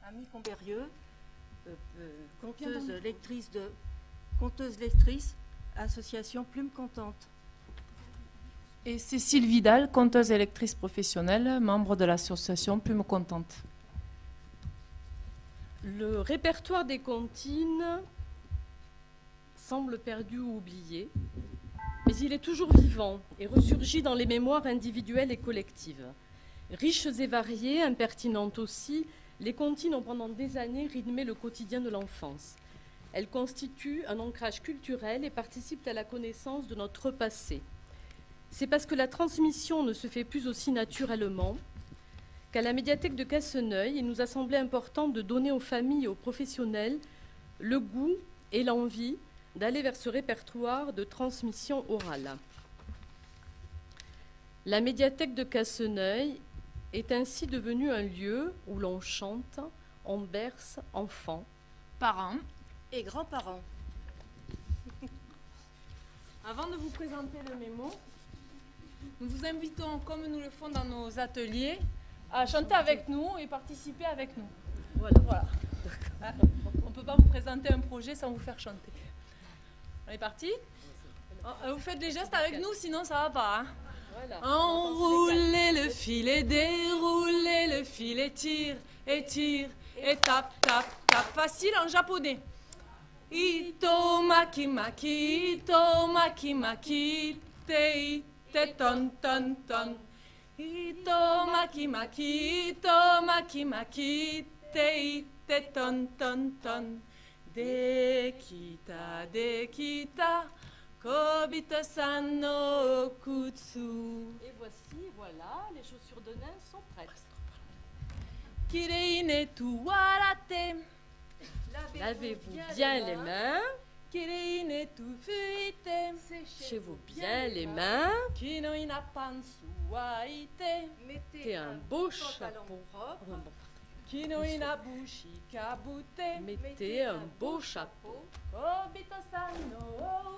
Amie Combérieux, conteuse lectrice, association Plume Contente. Et Cécile Vidal, conteuse et lectrice professionnelle, membre de l'association Plume Contente. Le répertoire des comptines semble perdu ou oublié, mais il est toujours vivant et ressurgit dans les mémoires individuelles et collectives. Riches et variées, impertinentes aussi, les comptines ont pendant des années rythmé le quotidien de l'enfance. Elles constituent un ancrage culturel et participent à la connaissance de notre passé. C'est parce que la transmission ne se fait plus aussi naturellement qu'à la médiathèque de Casseneuil, il nous a semblé important de donner aux familles et aux professionnels le goût et l'envie d'aller vers ce répertoire de transmission orale. La médiathèque de Casseneuil est ainsi devenue un lieu où l'on chante, on berce enfants, Parents Et grands-parents. Avant de vous présenter le mémo, nous vous invitons, comme nous le font dans nos ateliers, à chanter avec nous et participer avec nous. Voilà. On ne peut pas vous présenter un projet sans vous faire chanter. On est parti? Vous faites des gestes avec nous, sinon ça va pas. Hein. Voilà. Enroulez le fil et déroulez le fil et tire et tape, tape, tape. Facile en japonais. Ito maki maki, ito maki maki, te ton ton ton. Ito maki maki, ito maki maki, te ton ton ton. Dekita, dekita, Kobita-san no kutsu. Et voici, voilà, les chaussures de nain sont prêtes. Kirei ne tu warate. Lavez-vous bien les mains. Kirei ne tu fuite. Séchez-vous bien les mains. Kino ina pansu waite. Mettez un beau chapeau. Kino ina bushi kabute. Mettez un beau chapeau. Kobita-san no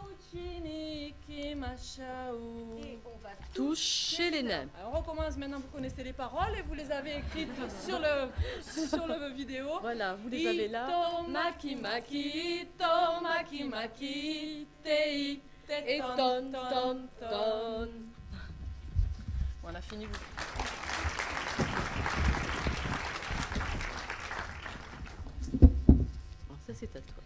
uchi ni ikimashou. Et on va toucher les nains. Alors on recommence maintenant, vous connaissez les paroles et vous les avez écrites sur le vidéo. Voilà, vous les avez là. Ito maki maki, ito maki maki, te Et ton, ton, ton. On a fini. Ça c'est à toi.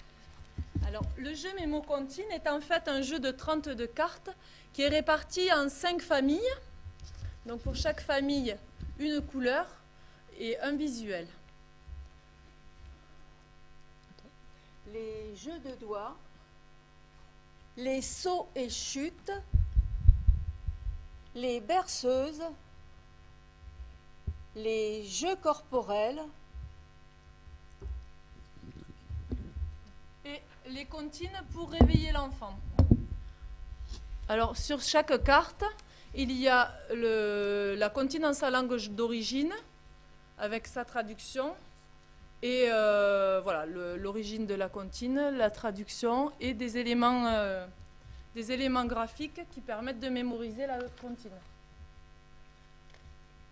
Alors, le jeu Mémo Comptine est en fait un jeu de 32 cartes qui est réparti en 5 familles. Donc, pour chaque famille, une couleur et un visuel. les jeux de doigts, les sauts et chutes, les berceuses, les jeux corporels et les comptines pour réveiller l'enfant. Alors, sur chaque carte, il y a la comptine en sa langue d'origine, avec sa traduction, et voilà, l'origine de la comptine, la traduction, et des éléments graphiques qui permettent de mémoriser la comptine.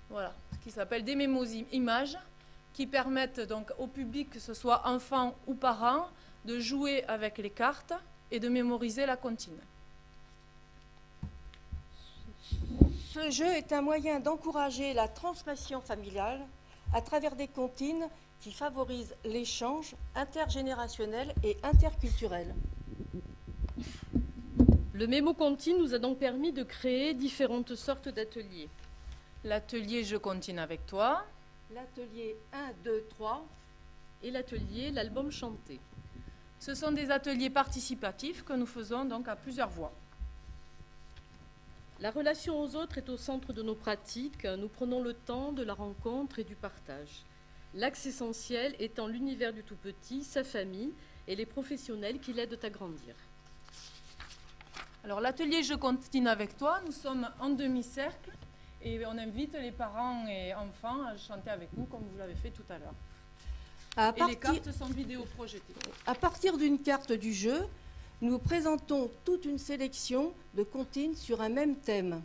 Voilà, ce qui s'appelle des mémo-images, qui permettent donc au public, que ce soit enfant ou parent, de jouer avec les cartes et de mémoriser la comptine. Ce jeu est un moyen d'encourager la transmission familiale à travers des comptines qui favorisent l'échange intergénérationnel et interculturel. Le Mémo Comptine nous a donc permis de créer différentes sortes d'ateliers. L'atelier Je comptine avec toi. L'atelier 1, 2, 3. Et l'atelier L'album chanté. Ce sont des ateliers participatifs que nous faisons donc à plusieurs voix. La relation aux autres est au centre de nos pratiques. Nous prenons le temps de la rencontre et du partage. L'axe essentiel étant l'univers du tout-petit, sa famille et les professionnels qui l'aident à grandir. Alors l'atelier Je continue avec toi, nous sommes en demi-cercle et on invite les parents et enfants à chanter avec nous comme vous l'avez fait tout à l'heure. Et les cartes sont vidéo projetées. À partir d'une carte du jeu, nous présentons toute une sélection de comptines sur un même thème.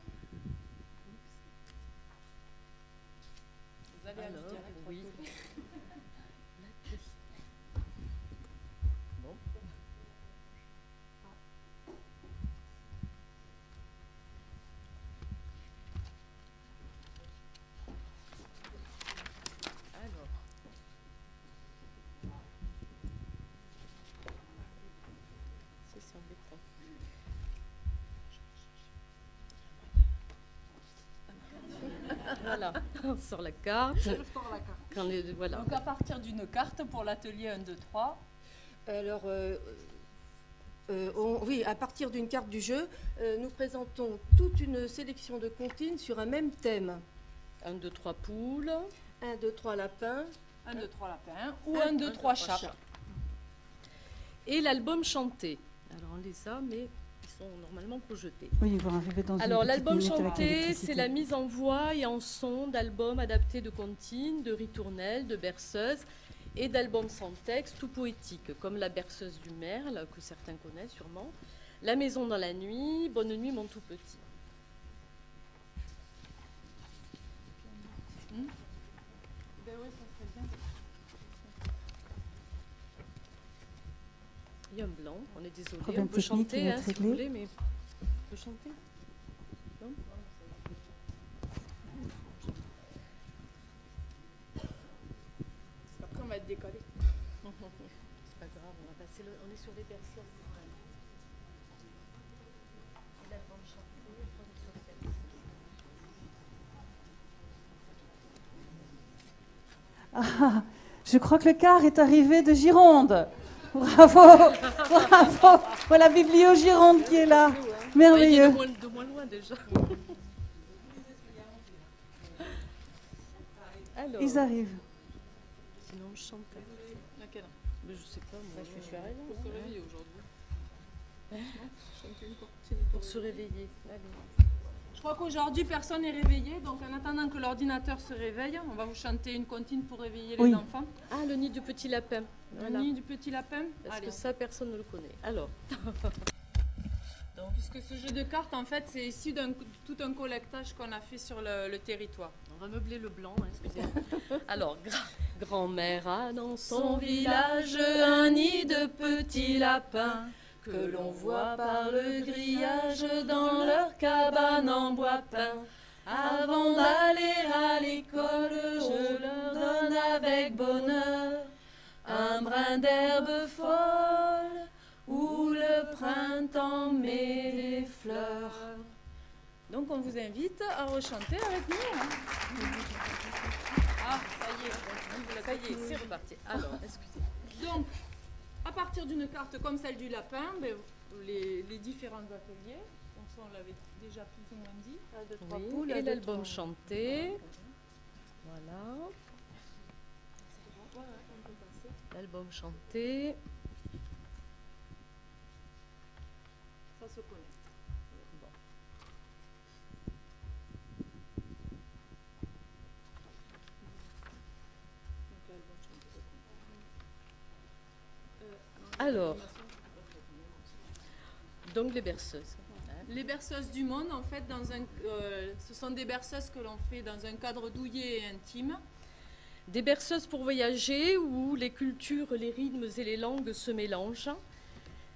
Vous allez Alors, oui. Bon. Alors. C'est embêtant. Voilà, on sort la carte. Je sors la carte. Voilà. Donc à partir d'une carte pour l'atelier 1, 2, 3. Alors, oui, à partir d'une carte du jeu, nous présentons toute une sélection de comptines sur un même thème. 1, 2, 3 poules. 1, 2, 3 lapins. 1, 2, 3 lapins. Ou 1, 2, 3 chats. Et l'album chanté. Alors on les a, mais ils sont normalement projetés. Oui, ils vont arriver dans Alors une petite l'album minute avec chanté, l'électricité. c'est la mise en voix et en son d'albums adaptés de comptines, de ritournelles, de berceuses et d'albums sans texte ou poétiques, comme La berceuse du merle, que certains connaissent sûrement, La maison dans la nuit, Bonne nuit mon tout petit. Ben oui, ça serait bien. Il y a un blanc, on est désolé, Problème on peut technique qui chanter va hein, être si vous réglé. voulez, mais on peut chanter. Non. Après, on va être décalé. C'est pas grave, on est sur les berceuses. L'album chanté, on est sur les berceuses. Ah, je crois que le car est arrivé de Gironde. Bravo, bravo. Voilà Biblio Gironde qui est là. Merveilleux. Il est de moins loin déjà. Alors, Ils arrivent. sinon on chante. Laquelle? Mais je sais pas, moi je suis arrivée. Pour se réveiller aujourd'hui. Chanter une comptine Pour se réveiller. Allez. Je crois qu'aujourd'hui, personne n'est réveillé. Donc, en attendant que l'ordinateur se réveille, on va vous chanter une comptine pour réveiller Oui. les enfants. Ah, le nid du petit lapin. Le nid du petit lapin. Parce Allez. que ça, personne ne le connaît. Alors. Donc, puisque ce jeu de cartes, en fait, c'est issu d'un tout un collectage qu'on a fait sur le territoire. On va meubler le blanc, hein, excusez-moi. Alors, grand-mère a dans son village un nid de petits lapins que l'on voit par le grillage dans leur cabane en bois peint. Avant d'aller à l'école, je leur donne avec bonheur un brin d'herbe folle où le printemps met des fleurs. Donc, on vous invite à rechanter avec nous. Hein. Ah, ça y est, c'est reparti. Alors, excusez. Donc, à partir d'une carte comme celle du lapin, ben, les différents ateliers, donc ça on l'avait déjà plus ou moins dit. Oui, et l'album chanté. Voilà. L'album chanté. Ça se connaît. Bon. Alors, donc les berceuses. Les berceuses du monde, en fait, ce sont des berceuses que l'on fait dans un cadre douillet et intime. Des berceuses pour voyager où les cultures, les rythmes et les langues se mélangent.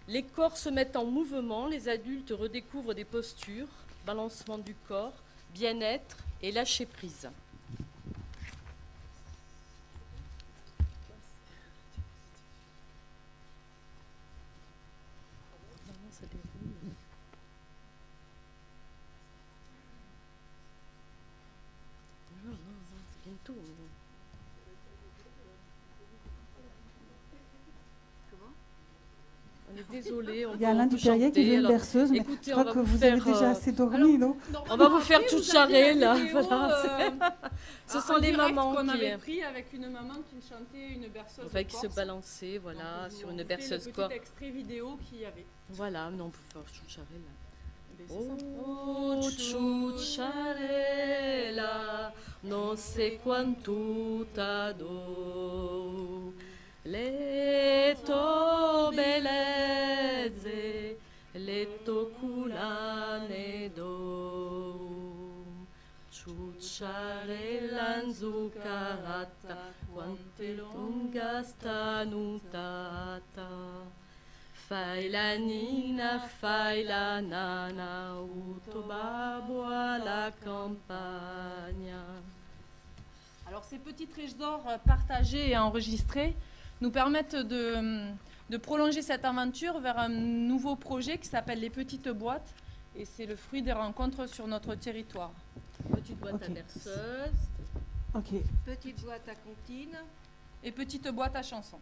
Les corps se mettent en mouvement, les adultes redécouvrent des postures, balancement du corps, bien-être et lâcher prise. Ça déroule. Non, c'est bientôt. On est désolé. Il y a Alain Dupérier qui veut une berceuse, mais écoutez, je crois que vous avez déjà assez dormi, non? On va vous faire toute charrée, là. Voilà, ce sont les direct mamans qu'on qui... avait pris avec une maman qui chantait une berceuse. Enfin, qui se corse. balançait, voilà, Donc, sur on une fait berceuse le quoi. petit extrait vidéo qu'il y avait. Voilà, mais on peut faire toute charrée, là. Oh, ciucciarella, non sé quanto t'ado, le tue bellezze, le tue culane do, ciucciarella inzuccarata, quante lunga stanutata. Fai la nina, fai la nana, uto babbo alla campagna. Alors ces petits trésors partagés et enregistrés nous permettent de prolonger cette aventure vers un nouveau projet qui s'appelle les petites boîtes et c'est le fruit des rencontres sur notre territoire. Petite boîte à berceuse. Petite boîte à comptine. Et petite boîte à chansons.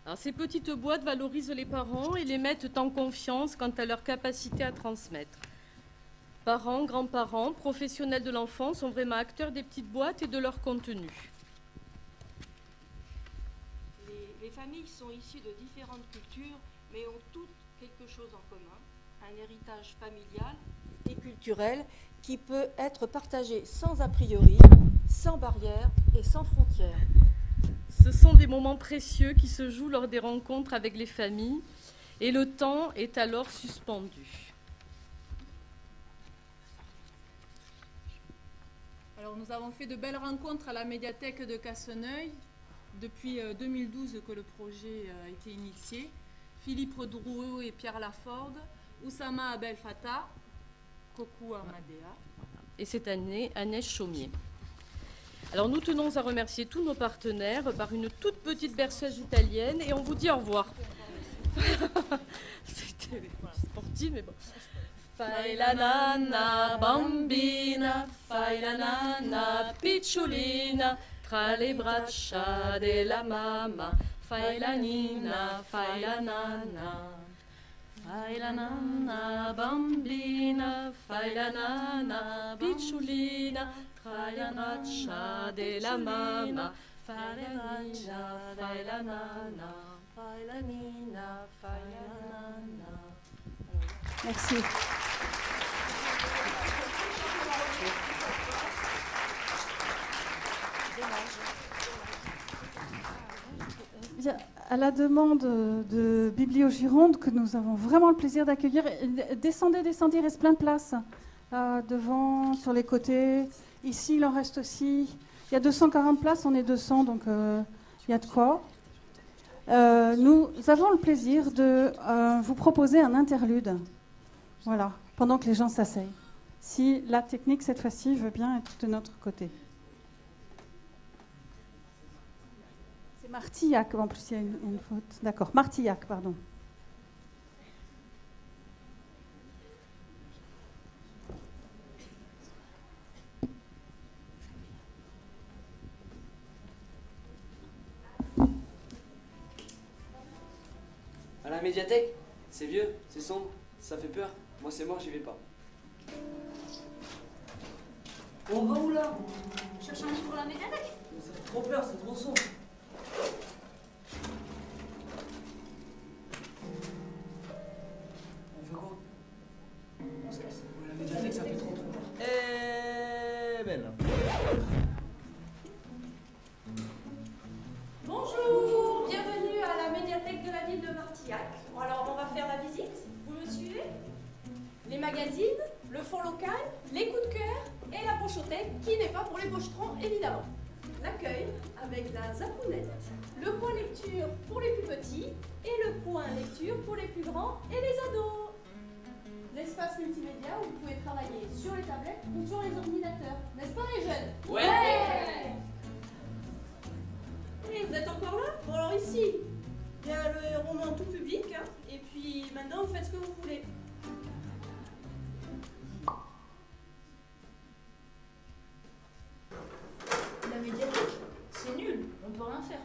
Alors, ces petites boîtes valorisent les parents et les mettent en confiance quant à leur capacité à transmettre. Parents, grands-parents, professionnels de l'enfant sont vraiment acteurs des petites boîtes et de leur contenu. Les familles sont issues de différentes cultures, mais ont toutes quelque chose en commun, un héritage familial et culturel qui peut être partagé sans a priori, sans barrière et sans frontières. Ce sont des moments précieux qui se jouent lors des rencontres avec les familles et le temps est alors suspendu. Alors nous avons fait de belles rencontres à la médiathèque de Casseneuil depuis 2012 que le projet a été initié. Philippe Drouot et Pierre Laforde, Oussama Abel Fattah, Kokou Amadea. Et cette année, Agnès Chaumier. Alors nous tenons à remercier tous nos partenaires par une toute petite berceuse italienne et on vous dit au revoir. C'était sportif mais bon. Fai la nana bambina, fai la nana picciolina, tra le braccia della mamma, fai la nina, fai la nana. Fai la nana bambina, fai la nana picciolina, tra le braccia della mamma, fai la nina, fai la nana, fai la nina, fai la nana. Merci. Bien, à la demande de Biblio-Gironde, que nous avons vraiment le plaisir d'accueillir, descendez, il reste plein de places. Devant, sur les côtés. Ici, il en reste aussi. Il y a 240 places, on est 200, donc il y a de quoi. Nous avons le plaisir de vous proposer un interlude. Voilà, pendant que les gens s'asseyent. Si la technique, cette fois-ci, veut bien être de notre côté. C'est Martillac, en plus il y a une faute. D'accord, Martillac, pardon. À la médiathèque, c'est vieux, c'est sombre, ça fait peur. Moi c'est mort, j'y vais pas. On va où là? On cherche un livre pour la médiathèque. Ça fait trop peur, c'est trop sombre. On fait quoi? On se casse. Ouais, la médiathèque, ça fait trop peur. Eh belle. Bonjour, bienvenue à la médiathèque de la ville de Martillac. Bon, alors on va faire la visite, vous me suivez? Les magazines, le fonds local, les coups de cœur et la pochothèque qui n'est pas pour les pochetrons évidemment. L'accueil avec la zapounette, le coin lecture pour les plus petits et le coin lecture pour les plus grands et les ados. L'espace multimédia où vous pouvez travailler sur les tablettes ou sur les ordinateurs, n'est-ce pas les jeunes? Ouais. Et vous êtes encore là? Bon alors ici, il y a le roman tout public, hein, et puis maintenant vous faites ce que vous voulez. La médiathèque, c'est nul, on peut rien faire.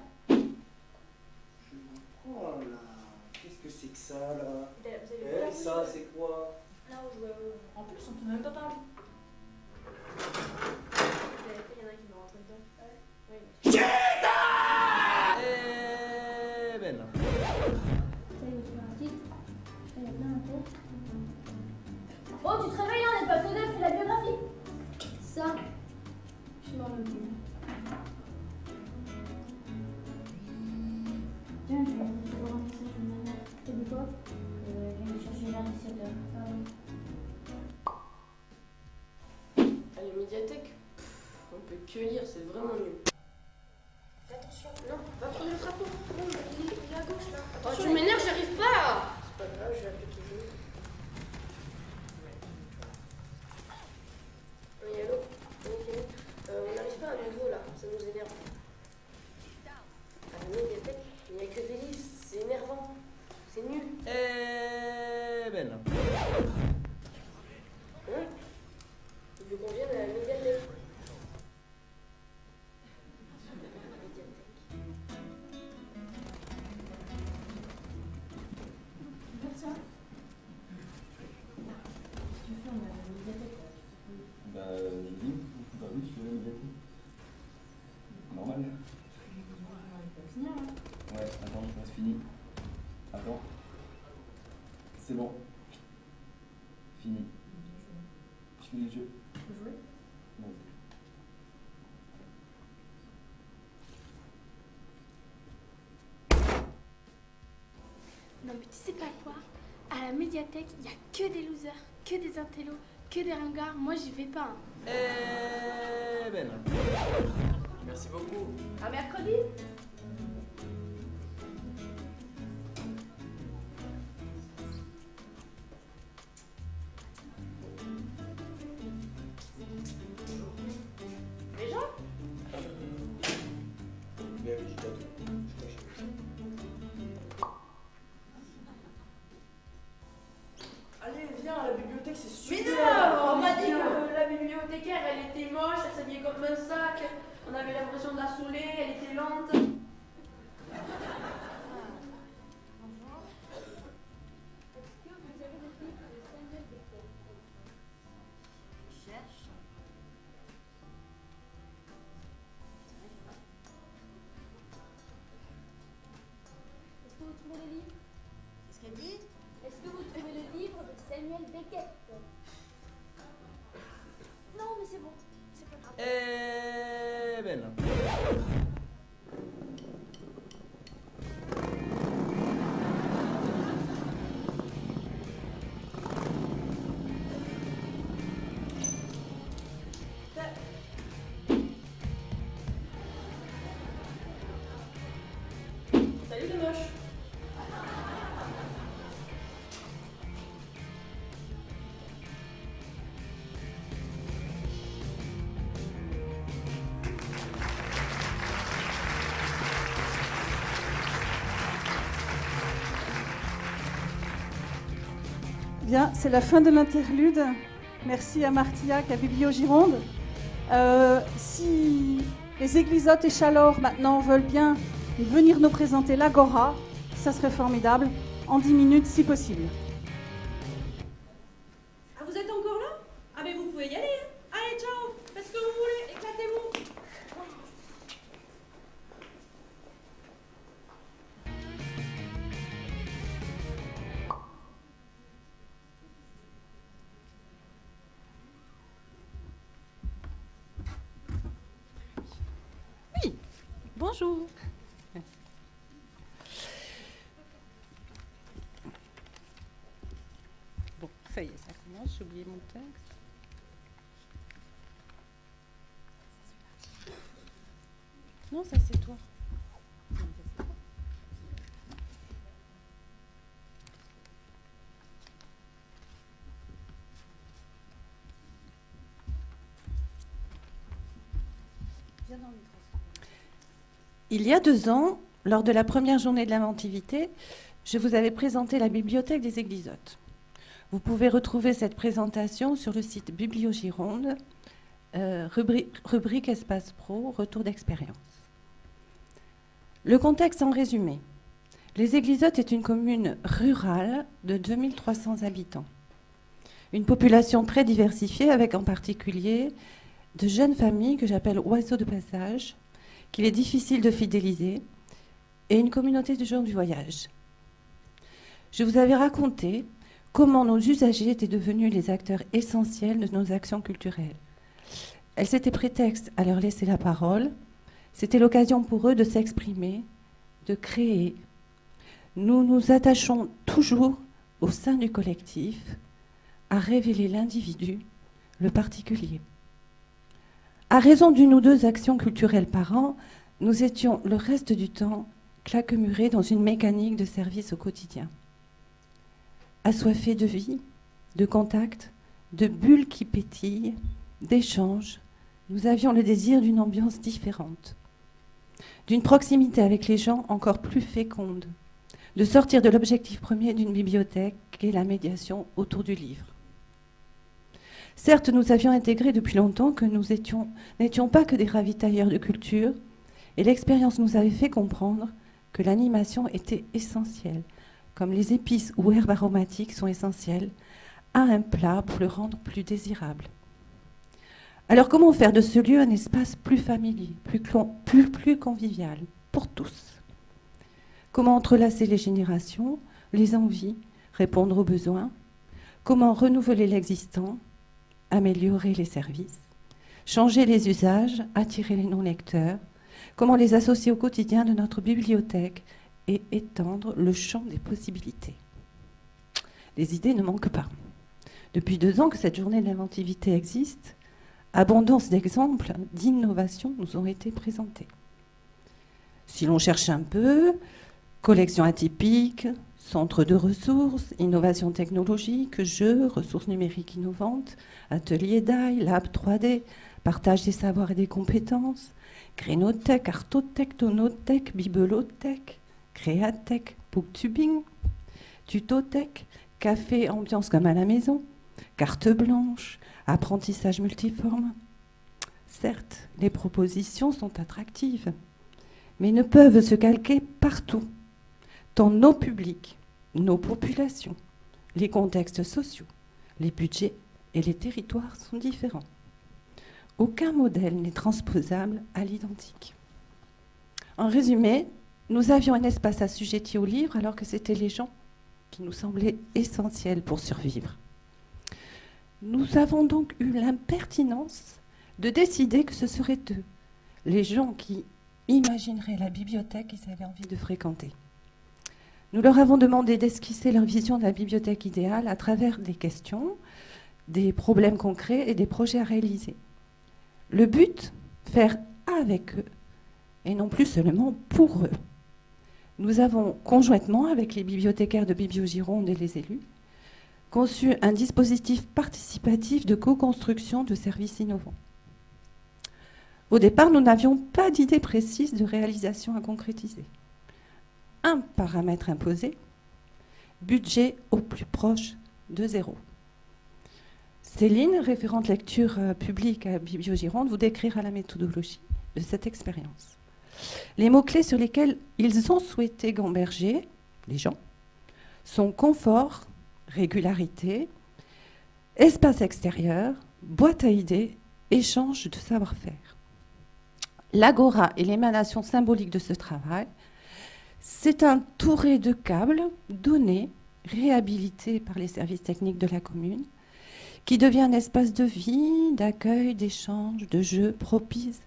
Oh là, qu'est-ce que c'est que ça là? Vous avez Ça c'est quoi? Là, on joue en plus, on peut même pas parler. Il y en a qui me rentrent dedans. Ben. Oh, tu te réveilles là, on n'est pas que deux, fais la biographie. Ça, je m'en occupe. Tiens, je vais vous voir un message de ma mère. T'as dit quoi? Je vais me chercher vers 17h. À la médiathèque, on peut que lire, c'est vraiment nul. Attention, non, va prendre le drapeau. Non, il est à gauche là. Oh, Attention, tu m'énerves, j'arrive pas. C'est pas grave, je vais appeler toujours. Oui, allô? Ok. On n'arrive pas à nouveau là, ça nous énerve. À la médiathèque, il n'y a que des livres, c'est énervant. C'est nul. Ben. Hein? Il veut qu'on vienne à la médiathèque. Faites ça. Tu fais, on a la médiathèque. Bah je dis, bah oui, je suis à la médiathèque. Normal. On va finir là. Ouais, attends, c'est fini. Attends. C'est bon. Fini. Je finis le jeu. Tu peux jouer? Bon. Non mais tu sais pas quoi? À la médiathèque, il n'y a que des losers, que des intellos, que des ringards. Moi j'y vais pas. Hein. Ben. Merci beaucoup. À mercredi? Déjà? Mais oui, j'ai pas tout. Allez, viens, la bibliothèque c'est super. Mais non! On m'a dit que la bibliothécaire elle était moche, elle s'habillait comme un sac, on avait l'impression de la saouler, elle était lente. Est-ce que vous trouvez le livre? Qu'est-ce qu'elle dit? Est-ce que vous trouvez le livre de Samuel Beckett? Non, mais c'est bon, c'est pas grave. Ben. Salut les moches. Bien, c'est la fin de l'interlude. Merci à Martillac, à Biblio-Gironde. Si les Églisottes et Chalors maintenant veulent bien venir nous présenter l'Agora, ça serait formidable, en 10 minutes si possible. Ah, vous êtes encore là? Ah, mais vous pouvez y aller, hein? Allez, ciao! Faites ce que vous voulez, éclatez-vous! Oui, bonjour. Bon, ça y est, ça commence, j'ai oublié mon texte. Non, ça c'est toi. Viens dans le micro. Il y a 2 ans, lors de la première journée de l'inventivité, je vous avais présenté la bibliothèque des Églisottes. Vous pouvez retrouver cette présentation sur le site Biblio-Gironde, rubrique Espace Pro, retour d'expérience. Le contexte en résumé. Les Églisottes est une commune rurale de 2300 habitants. Une population très diversifiée avec en particulier de jeunes familles que j'appelle oiseaux de passage, qu'il est difficile de fidéliser, et une communauté de gens du voyage. Je vous avais raconté comment nos usagers étaient devenus les acteurs essentiels de nos actions culturelles. Elles étaient prétexte à leur laisser la parole, c'était l'occasion pour eux de s'exprimer, de créer. Nous nous attachons toujours au sein du collectif à révéler l'individu, le particulier. À raison d'une ou deux actions culturelles par an, nous étions le reste du temps claquemurés dans une mécanique de service au quotidien. Assoiffés de vie, de contact, de bulles qui pétillent, d'échanges, nous avions le désir d'une ambiance différente, d'une proximité avec les gens encore plus féconde, de sortir de l'objectif premier d'une bibliothèque qui est la médiation autour du livre. Certes, nous avions intégré depuis longtemps que nous n'étions pas que des ravitailleurs de culture, et l'expérience nous avait fait comprendre que l'animation était essentielle, comme les épices ou herbes aromatiques sont essentielles à un plat pour le rendre plus désirable. Alors comment faire de ce lieu un espace plus familier, plus convivial, pour tous? Comment entrelacer les générations, les envies, répondre aux besoins? Comment renouveler l'existant, améliorer les services, changer les usages, attirer les non-lecteurs? Comment les associer au quotidien de notre bibliothèque et étendre le champ des possibilités? Les idées ne manquent pas. Depuis 2 ans que cette journée de l'inventivité existe, abondance d'exemples d'innovation nous ont été présentés. Si l'on cherche un peu, collection atypique, centre de ressources, innovation technologique, jeux, ressources numériques innovantes, atelier d'ail, lab 3D, partage des savoirs et des compétences, crénothèque, artothèque, tonothèque, bibelothèque, créathèque, booktubing, tutothèque, café ambiance comme à la maison, carte blanche, apprentissage multiforme. Certes, les propositions sont attractives, mais ne peuvent se calquer partout, tant nos publics, nos populations, les contextes sociaux, les budgets et les territoires sont différents. Aucun modèle n'est transposable à l'identique. En résumé, nous avions un espace assujetti au livre alors que c'étaient les gens qui nous semblaient essentiels pour survivre. Nous avons donc eu l'impertinence de décider que ce seraient eux, les gens qui imagineraient la bibliothèque qu'ils avaient envie de fréquenter. Nous leur avons demandé d'esquisser leur vision de la bibliothèque idéale à travers des questions, des problèmes concrets et des projets à réaliser. Le but, faire avec eux et non plus seulement pour eux. Nous avons conjointement avec les bibliothécaires de Bibliogironde et les élus conçu un dispositif participatif de co-construction de services innovants. Au départ, nous n'avions pas d'idée précise de réalisation à concrétiser. Un paramètre imposé, budget au plus proche de 0. Céline, référente lecture publique à Bibliogironde, vous décrira la méthodologie de cette expérience. Les mots-clés sur lesquels ils ont souhaité gamberger, les gens, sont confort, régularité, espace extérieur, boîte à idées, échange de savoir-faire. L'agora est l'émanation symbolique de ce travail. C'est un touré de câbles donnés, réhabilités par les services techniques de la commune, qui devient un espace de vie, d'accueil, d'échange, de jeu propice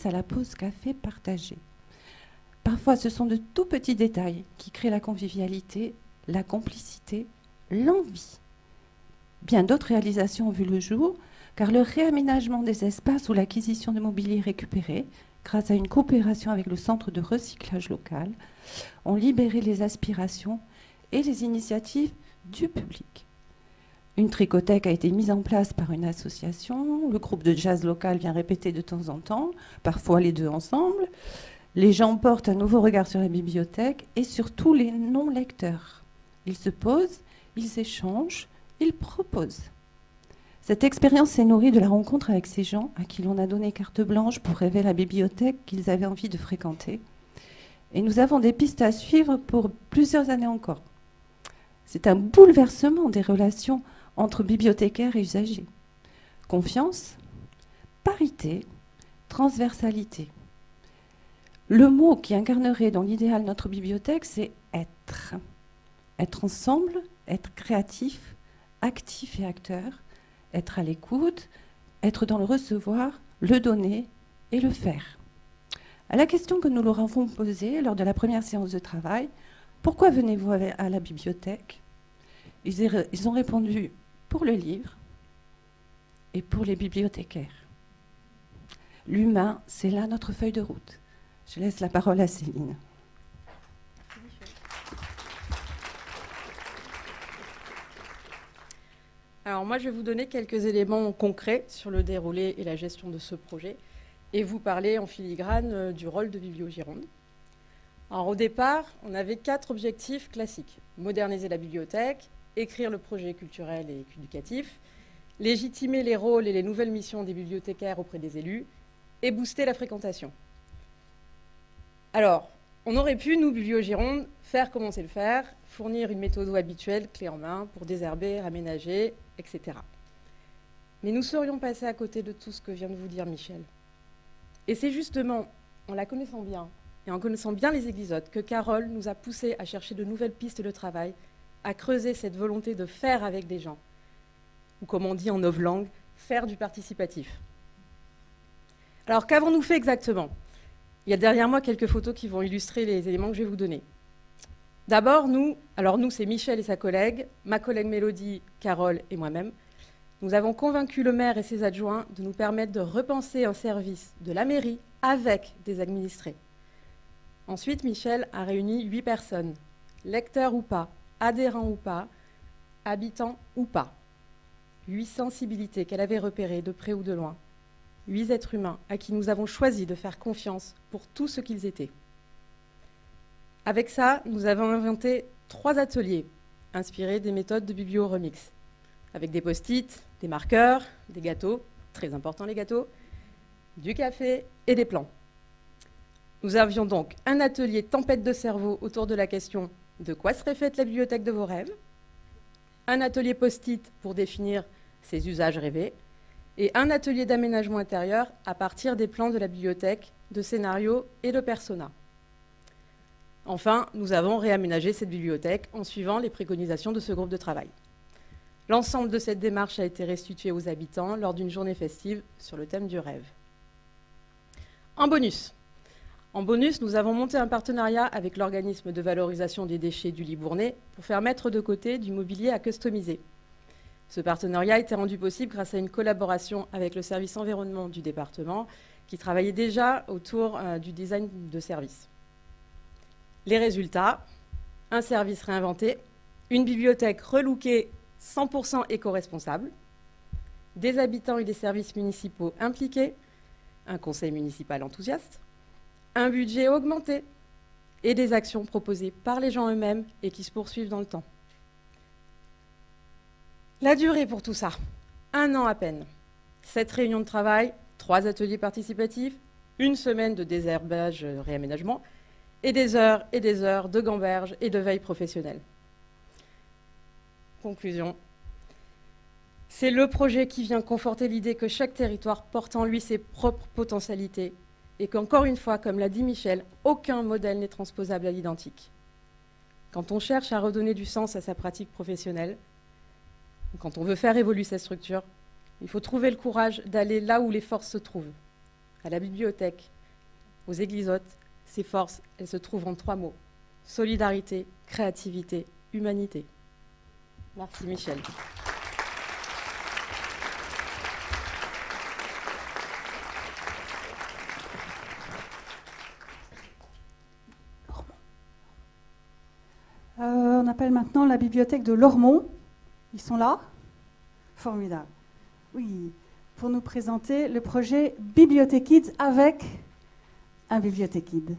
à la pause café partagée. Parfois, ce sont de tout petits détails qui créent la convivialité, la complicité, l'envie. Bien d'autres réalisations ont vu le jour, car le réaménagement des espaces ou l'acquisition de mobilier récupéré, grâce à une coopération avec le centre de recyclage local, ont libéré les aspirations et les initiatives du public. Une tricothèque a été mise en place par une association, le groupe de jazz local vient répéter de temps en temps, parfois les deux ensemble. Les gens portent un nouveau regard sur la bibliothèque et surtout les non-lecteurs. Ils se posent, ils échangent, ils proposent. Cette expérience s'est nourrie de la rencontre avec ces gens à qui l'on a donné carte blanche pour rêver la bibliothèque qu'ils avaient envie de fréquenter Et nous avons des pistes à suivre pour plusieurs années encore. C'est un bouleversement des relations entre bibliothécaires et usagers. Confiance, parité, transversalité. Le mot qui incarnerait dans l'idéal notre bibliothèque, c'est être. Être ensemble, être créatif, actif et acteur, être à l'écoute, être dans le recevoir, le donner et le faire. À la question que nous leur avons posée lors de la première séance de travail, pourquoi venez-vous à la bibliothèque? Ils ont répondu pour le livre et pour les bibliothécaires. L'humain, c'est là notre feuille de route. Je laisse la parole à Céline. Alors moi, je vais vous donner quelques éléments concrets sur le déroulé et la gestion de ce projet et vous parler en filigrane du rôle de Bibliogironde. Alors au départ, on avait 4 objectifs classiques. Moderniser la bibliothèque, écrire le projet culturel et éducatif, légitimer les rôles et les nouvelles missions des bibliothécaires auprès des élus et booster la fréquentation. Alors, on aurait pu, nous, Bibliogironde, faire comme on sait le faire, fournir une méthode habituelle, clé en main, pour désherber, aménager, etc. Mais nous serions passés à côté de tout ce que vient de vous dire Michel. Et c'est justement en la connaissant bien, et en connaissant bien les Eglisottes, que Carole nous a poussés à chercher de nouvelles pistes de travail, à creuser cette volonté de faire avec des gens, ou comme on dit en novlangue, faire du participatif. Alors, qu'avons-nous fait exactement? Il y a derrière moi quelques photos qui vont illustrer les éléments que je vais vous donner. D'abord, nous, c'est Michel et sa collègue, ma collègue Mélodie, Carole et moi-même. Nous avons convaincu le maire et ses adjoints de nous permettre de repenser un service de la mairie avec des administrés. Ensuite, Michel a réuni 8 personnes, lecteurs ou pas, adhérents ou pas, habitants ou pas. 8 sensibilités qu'elle avait repérées de près ou de loin. 8 êtres humains à qui nous avons choisi de faire confiance pour tout ce qu'ils étaient. Avec ça, nous avons inventé 3 ateliers inspirés des méthodes de Biblio Remix, avec des post-it, des marqueurs, des gâteaux, très importants les gâteaux, du café et des plans. Nous avions donc un atelier tempête de cerveau autour de la question de quoi serait faite la bibliothèque de vos rêves, un atelier post-it pour définir ses usages rêvés, et un atelier d'aménagement intérieur à partir des plans de la bibliothèque, de scénarios et de personas. Enfin, nous avons réaménagé cette bibliothèque en suivant les préconisations de ce groupe de travail. L'ensemble de cette démarche a été restitué aux habitants lors d'une journée festive sur le thème du rêve. En bonus, nous avons monté un partenariat avec l'organisme de valorisation des déchets du Libournais pour faire mettre de côté du mobilier à customiser. Ce partenariat a été rendu possible grâce à une collaboration avec le service environnement du département qui travaillait déjà autour du design de service. Les résultats, un service réinventé, une bibliothèque relookée 100% éco-responsable, des habitants et des services municipaux impliqués, un conseil municipal enthousiaste, un budget augmenté et des actions proposées par les gens eux-mêmes et qui se poursuivent dans le temps. La durée pour tout ça, 1 an à peine. 7 réunions de travail, 3 ateliers participatifs, 1 semaine de désherbage, réaménagement, et des heures de gamberge et de veille professionnelle. Conclusion. C'est le projet qui vient conforter l'idée que chaque territoire porte en lui ses propres potentialités et qu'encore une fois, comme l'a dit Michel, aucun modèle n'est transposable à l'identique. Quand on cherche à redonner du sens à sa pratique professionnelle, quand on veut faire évoluer sa structure, il faut trouver le courage d'aller là où les forces se trouvent. À la bibliothèque, aux Eglisottes, ces forces, elles se trouvent en 3 mots. Solidarité, créativité, humanité. Merci Michel. On appelle maintenant la bibliothèque de Lormont. Ils sont là? Formidable. Oui, pour nous présenter le projet Bibliothékids avec un bibliothékid.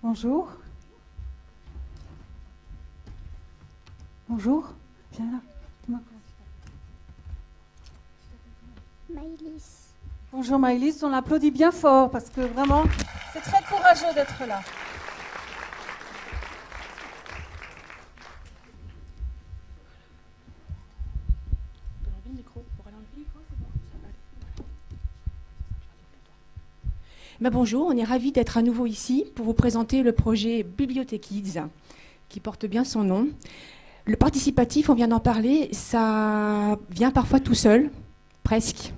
Bonjour. Bonjour. Viens là. Maëlys. Bonjour Maëlys, on applaudit bien fort parce que vraiment, c'est très courageux d'être là. Bonjour, on est ravis d'être à nouveau ici pour vous présenter le projet Bibliothèque Kids, qui porte bien son nom. Le participatif, on vient d'en parler, ça vient parfois tout seul, presque.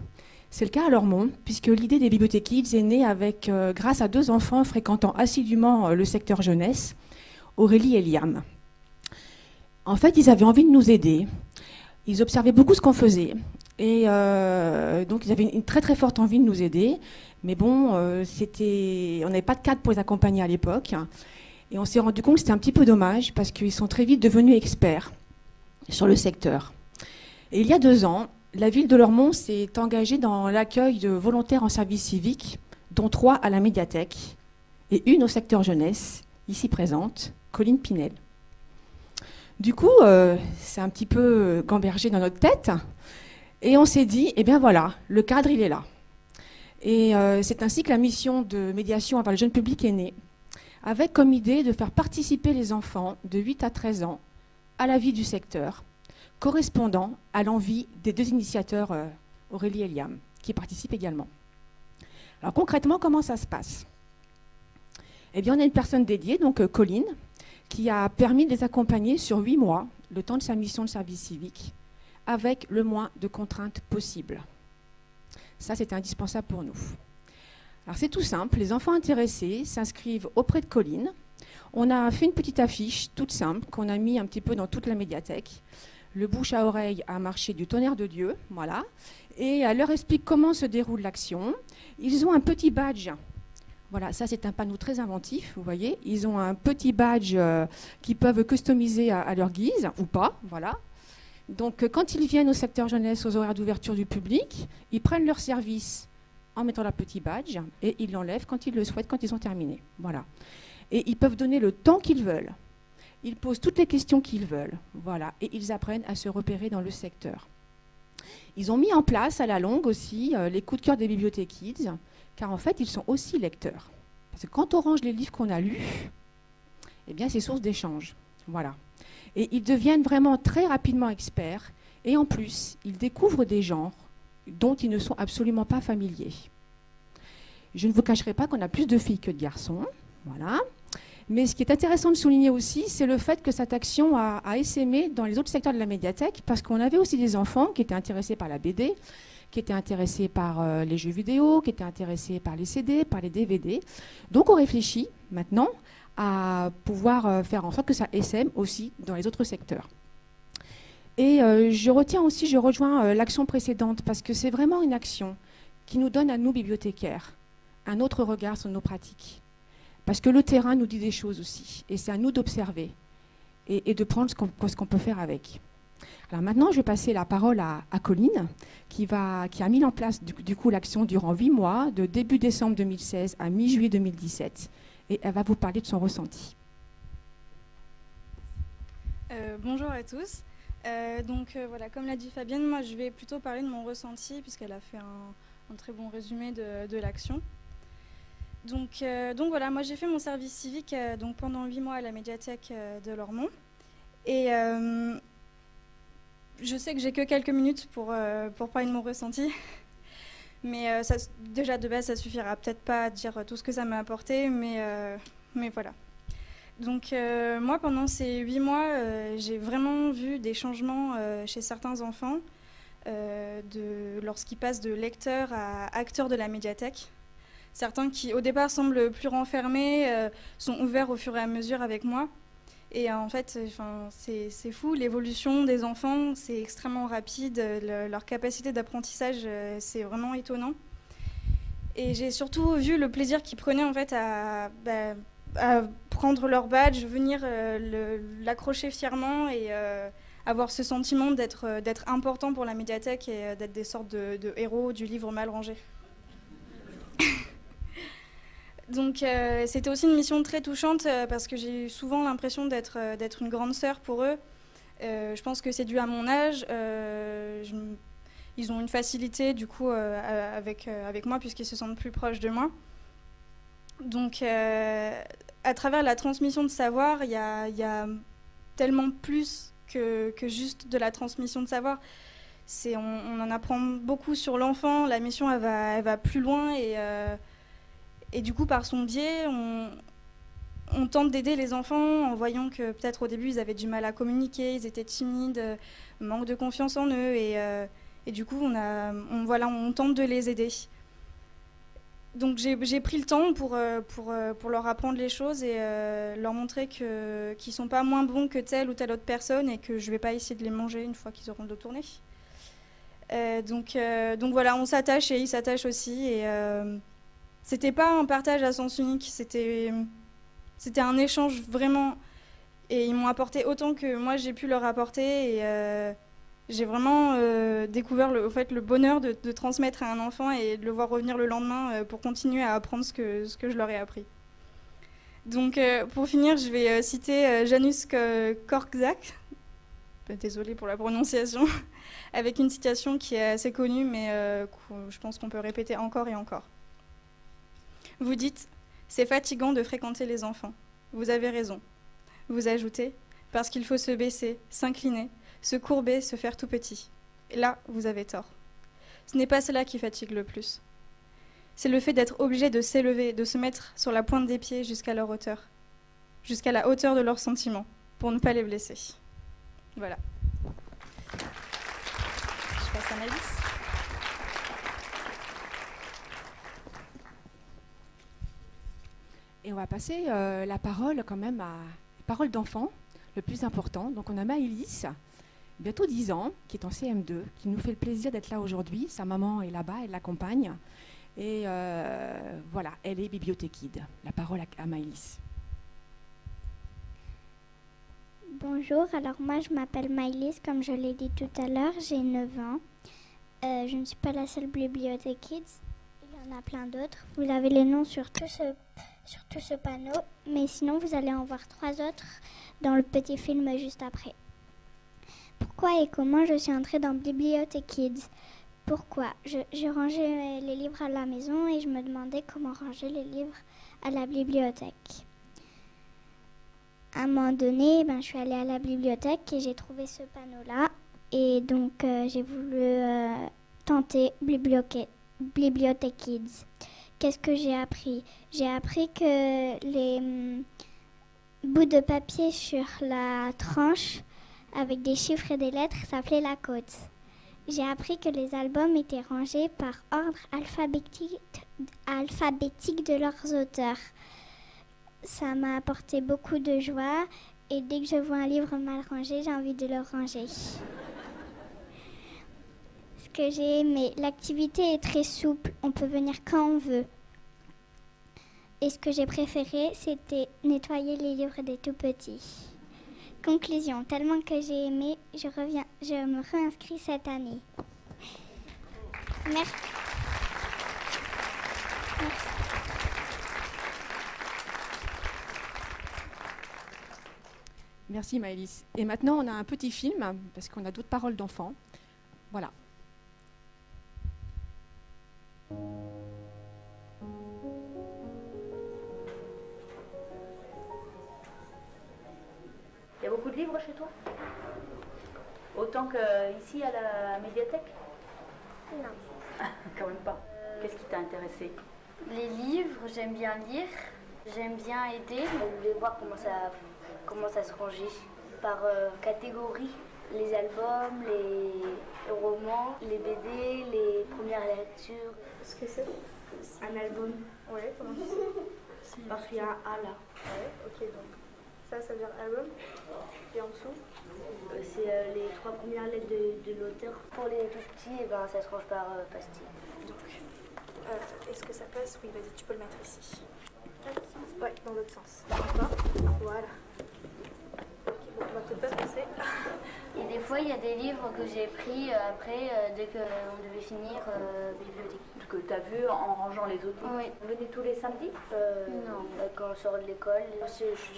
C'est le cas à Lormont, puisque l'idée des Bibliothèques Kids est née grâce à 2 enfants fréquentant assidûment le secteur jeunesse, Aurélie et Liam. En fait, ils avaient envie de nous aider. Ils observaient beaucoup ce qu'on faisait. Et donc, ils avaient une très très forte envie de nous aider. Mais bon, on n'avait pas de cadre pour les accompagner à l'époque. Et on s'est rendu compte que c'était un petit peu dommage parce qu'ils sont très vite devenus experts sur le secteur. Et il y a 2 ans, la ville de Lormont s'est engagée dans l'accueil de volontaires en service civique, dont 3 à la médiathèque et 1 au secteur jeunesse, ici présente, Colline Pinel. Du coup, c'est un petit peu gambergé dans notre tête. Et on s'est dit, eh bien voilà, le cadre, il est là. Et c'est ainsi que la mission de médiation envers le jeune public est née, avec comme idée de faire participer les enfants de 8 à 13 ans à la vie du secteur, correspondant à l'envie des 2 initiateurs, Aurélie et Liam, qui participent également. Alors concrètement, comment ça se passe? Eh bien, on a une personne dédiée, donc Colline, qui a permis de les accompagner sur 8 mois, le temps de sa mission de service civique, avec le moins de contraintes possibles. Ça, c'est indispensable pour nous. Alors, c'est tout simple. Les enfants intéressés s'inscrivent auprès de Colline. On a fait une petite affiche toute simple qu'on a mis un petit peu dans toute la médiathèque. Le bouche à oreille a marché du tonnerre de Dieu, voilà. Et elle leur explique comment se déroule l'action. Ils ont un petit badge. Voilà, ça c'est un panneau très inventif, vous voyez. Ils ont un petit badge qu'ils peuvent customiser à leur guise, ou pas, voilà. Donc, quand ils viennent au secteur jeunesse, aux horaires d'ouverture du public, ils prennent leur service en mettant leur petit badge et ils l'enlèvent quand ils le souhaitent, quand ils ont terminé. Voilà. Et ils peuvent donner le temps qu'ils veulent. Ils posent toutes les questions qu'ils veulent. Voilà. Et ils apprennent à se repérer dans le secteur. Ils ont mis en place à la longue aussi les coups de cœur des Bibliothèques Kids, car en fait, ils sont aussi lecteurs. Parce que quand on range les livres qu'on a lus, eh bien, c'est source d'échange. Voilà. Et ils deviennent vraiment très rapidement experts. Et en plus, ils découvrent des genres dont ils ne sont absolument pas familiers. Je ne vous cacherai pas qu'on a plus de filles que de garçons. Voilà. Mais ce qui est intéressant de souligner aussi, c'est le fait que cette action a essaimé dans les autres secteurs de la médiathèque, parce qu'on avait aussi des enfants qui étaient intéressés par la BD, qui étaient intéressés par les jeux vidéo, qui étaient intéressés par les CD, par les DVD. Donc on réfléchit maintenant à pouvoir faire en sorte que ça essaime aussi dans les autres secteurs. Et je rejoins l'action précédente, parce que c'est vraiment une action qui nous donne à nous, bibliothécaires, un autre regard sur nos pratiques. Parce que le terrain nous dit des choses aussi, et c'est à nous d'observer et de prendre ce qu'on peut faire avec. Alors maintenant, je vais passer la parole à Colline, qui a mis en place du coup l'action durant 8 mois, de début décembre 2016 à mi-juillet 2017, et elle va vous parler de son ressenti. Bonjour à tous. Voilà, comme l'a dit Fabienne, moi je vais plutôt parler de mon ressenti, puisqu'elle a fait un très bon résumé de l'action. Donc voilà, moi j'ai fait mon service civique pendant 8 mois à la médiathèque de Lormont. Et je sais que j'ai que quelques minutes pour parler de mon ressenti. Mais déjà de base, ça suffira peut-être pas à dire tout ce que ça m'a apporté, mais voilà. Donc moi, pendant ces 8 mois, j'ai vraiment vu des changements chez certains enfants lorsqu'ils passent de lecteurs à acteurs de la médiathèque. Certains qui, au départ, semblent plus renfermés, sont ouverts au fur et à mesure avec moi. Et en fait, c'est fou, l'évolution des enfants, c'est extrêmement rapide. Leur capacité d'apprentissage, c'est vraiment étonnant. Et j'ai surtout vu le plaisir qu'ils prenaient en fait à prendre leur badge, venir l'accrocher fièrement et avoir ce sentiment d'être important pour la médiathèque et d'être des sortes de héros du livre mal rangé. Donc c'était aussi une mission très touchante parce que j'ai eu souvent l'impression d'être une grande sœur pour eux. Je pense que c'est dû à mon âge. Ils ont une facilité du coup avec moi puisqu'ils se sentent plus proches de moi. Donc à travers la transmission de savoir, il y a tellement plus que juste de la transmission de savoir. On en apprend beaucoup sur l'enfant. La mission elle va plus loin et du coup, par son biais, on tente d'aider les enfants en voyant que peut-être au début, ils avaient du mal à communiquer, ils étaient timides, manque de confiance en eux. Et du coup, on tente de les aider. Donc j'ai pris le temps pour leur apprendre les choses et leur montrer qu'ils ne sont pas moins bons que telle ou telle autre personne et que je ne vais pas essayer de les manger une fois qu'ils auront le dos tourné. Donc voilà, on s'attache et ils s'attachent aussi. Et c'était pas un partage à sens unique, c'était un échange vraiment. Et ils m'ont apporté autant que moi j'ai pu leur apporter. Et j'ai vraiment découvert le bonheur de transmettre à un enfant et de le voir revenir le lendemain pour continuer à apprendre ce que je leur ai appris. Donc pour finir, je vais citer Janusz Korczak. Désolée pour la prononciation, avec une citation qui est assez connue, mais je pense qu'on peut répéter encore et encore. Vous dites, c'est fatigant de fréquenter les enfants. Vous avez raison. Vous ajoutez, parce qu'il faut se baisser, s'incliner, se courber, se faire tout petit. Et là, vous avez tort. Ce n'est pas cela qui fatigue le plus. C'est le fait d'être obligé de s'élever, de se mettre sur la pointe des pieds jusqu'à leur hauteur, jusqu'à la hauteur de leurs sentiments, pour ne pas les blesser. Voilà. Je passe à Maëlys. Et on va passer la parole quand même à la parole d'enfant, le plus important. Donc on a Maëlys, bientôt 10 ans, qui est en CM2, qui nous fait le plaisir d'être là aujourd'hui. Sa maman est là-bas, elle l'accompagne. Et voilà, elle est bibliothéquide. La parole à Maëlys. Bonjour, alors moi je m'appelle Maëlys, comme je l'ai dit tout à l'heure, j'ai 9 ans. Je ne suis pas la seule bibliothéquide, il y en a plein d'autres. Vous avez les noms sur tout ce panneau, mais sinon vous allez en voir 3 autres dans le petit film juste après. Pourquoi et comment je suis entrée dans Bibliothéquide ? Pourquoi ? Je rangeais les livres à la maison et je me demandais comment ranger les livres à la bibliothèque. À un moment donné, je suis allée à la bibliothèque et j'ai trouvé ce panneau-là. Et donc, j'ai voulu tenter Bibliothéquide. Qu'est-ce que j'ai appris ? J'ai appris que les bouts de papier sur la tranche, avec des chiffres et des lettres, s'appelait la cote. J'ai appris que les albums étaient rangés par ordre alphabétique de leurs auteurs. Ça m'a apporté beaucoup de joie et dès que je vois un livre mal rangé, j'ai envie de le ranger. Ce que j'ai aimé, l'activité est très souple, on peut venir quand on veut. Et ce que j'ai préféré, c'était nettoyer les livres des tout petits. Conclusion, tellement que j'ai aimé, je me réinscris cette année. Merci. Merci Maëlys. Et maintenant, on a un petit film, parce qu'on a d'autres paroles d'enfants. Voilà. Il y a beaucoup de livres chez toi? Autant qu'ici à la médiathèque? Non. Quand même pas. Qu'est-ce qui t'a intéressé? Les livres, j'aime bien lire, j'aime bien aider. On voulait voir comment ça se rangeait par catégorie. Les albums, les romans, les BD, les premières lectures. Ce que c'est? Un album. Ouais, comment tu sais? Parce qu'il y a un A là. Ouais, ok, donc ça veut dire album. Et en dessous? C'est les 3 premières lettres de l'auteur. Pour les tout petits, ça se range par pastille. Donc, est-ce que ça passe? Oui, vas-y, tu peux le mettre ici. Dans l'autre sens? Ouais, dans l'autre sens. D'accord. Voilà. Ok, bon, on va peut-être pas se passer. Et des fois, il y a des livres que j'ai pris après, dès qu'on devait finir bibliothèque. que tu as vu en rangeant les autres livres. Oui. Vous venez tous les samedis? Non, quand on sort de l'école,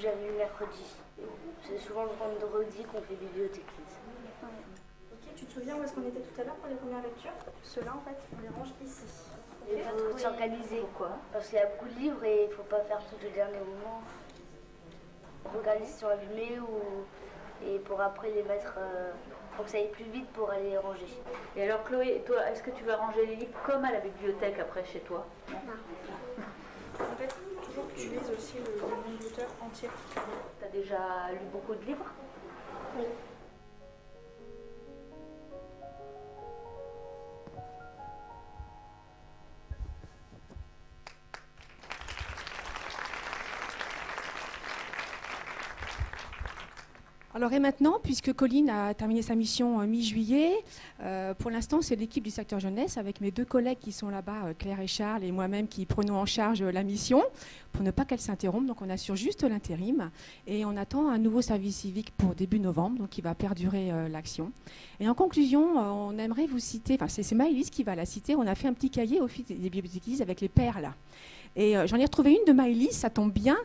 j'arrive le mercredi. C'est souvent le vendredi qu'on fait Bibliothèque Kids. Ok, tu te souviens où est-ce qu'on était tout à l'heure pour les premières lectures? Ceux-là, en fait, on les range ici. Il faut s'organiser. Pourquoi? Parce qu'il y a beaucoup de livres et il ne faut pas faire tout au dernier moment. Regarder s'ils sont allumés et pour après les mettre, pour que ça aille plus vite pour aller les ranger. Et alors Chloé, toi, est-ce que tu vas ranger les livres comme à la bibliothèque après chez toi? Non. En fait, toujours que tu lises aussi le nom de l'auteur entier. Tu as déjà lu beaucoup de livres? Oui. Alors et maintenant, puisque Colline a terminé sa mission mi-juillet, pour l'instant c'est l'équipe du secteur jeunesse avec mes deux collègues qui sont là-bas, Claire et Charles et moi-même qui prenons en charge la mission pour ne pas qu'elle s'interrompe. Donc on assure juste l'intérim et on attend un nouveau service civique pour début novembre, donc qui va perdurer l'action. Et en conclusion, on aimerait vous citer, enfin c'est Maëlys qui va la citer, on a fait un petit cahier au fil des bibliothéquistes avec les perles. Et j'en ai retrouvé une de Maëlys, ça tombe bien,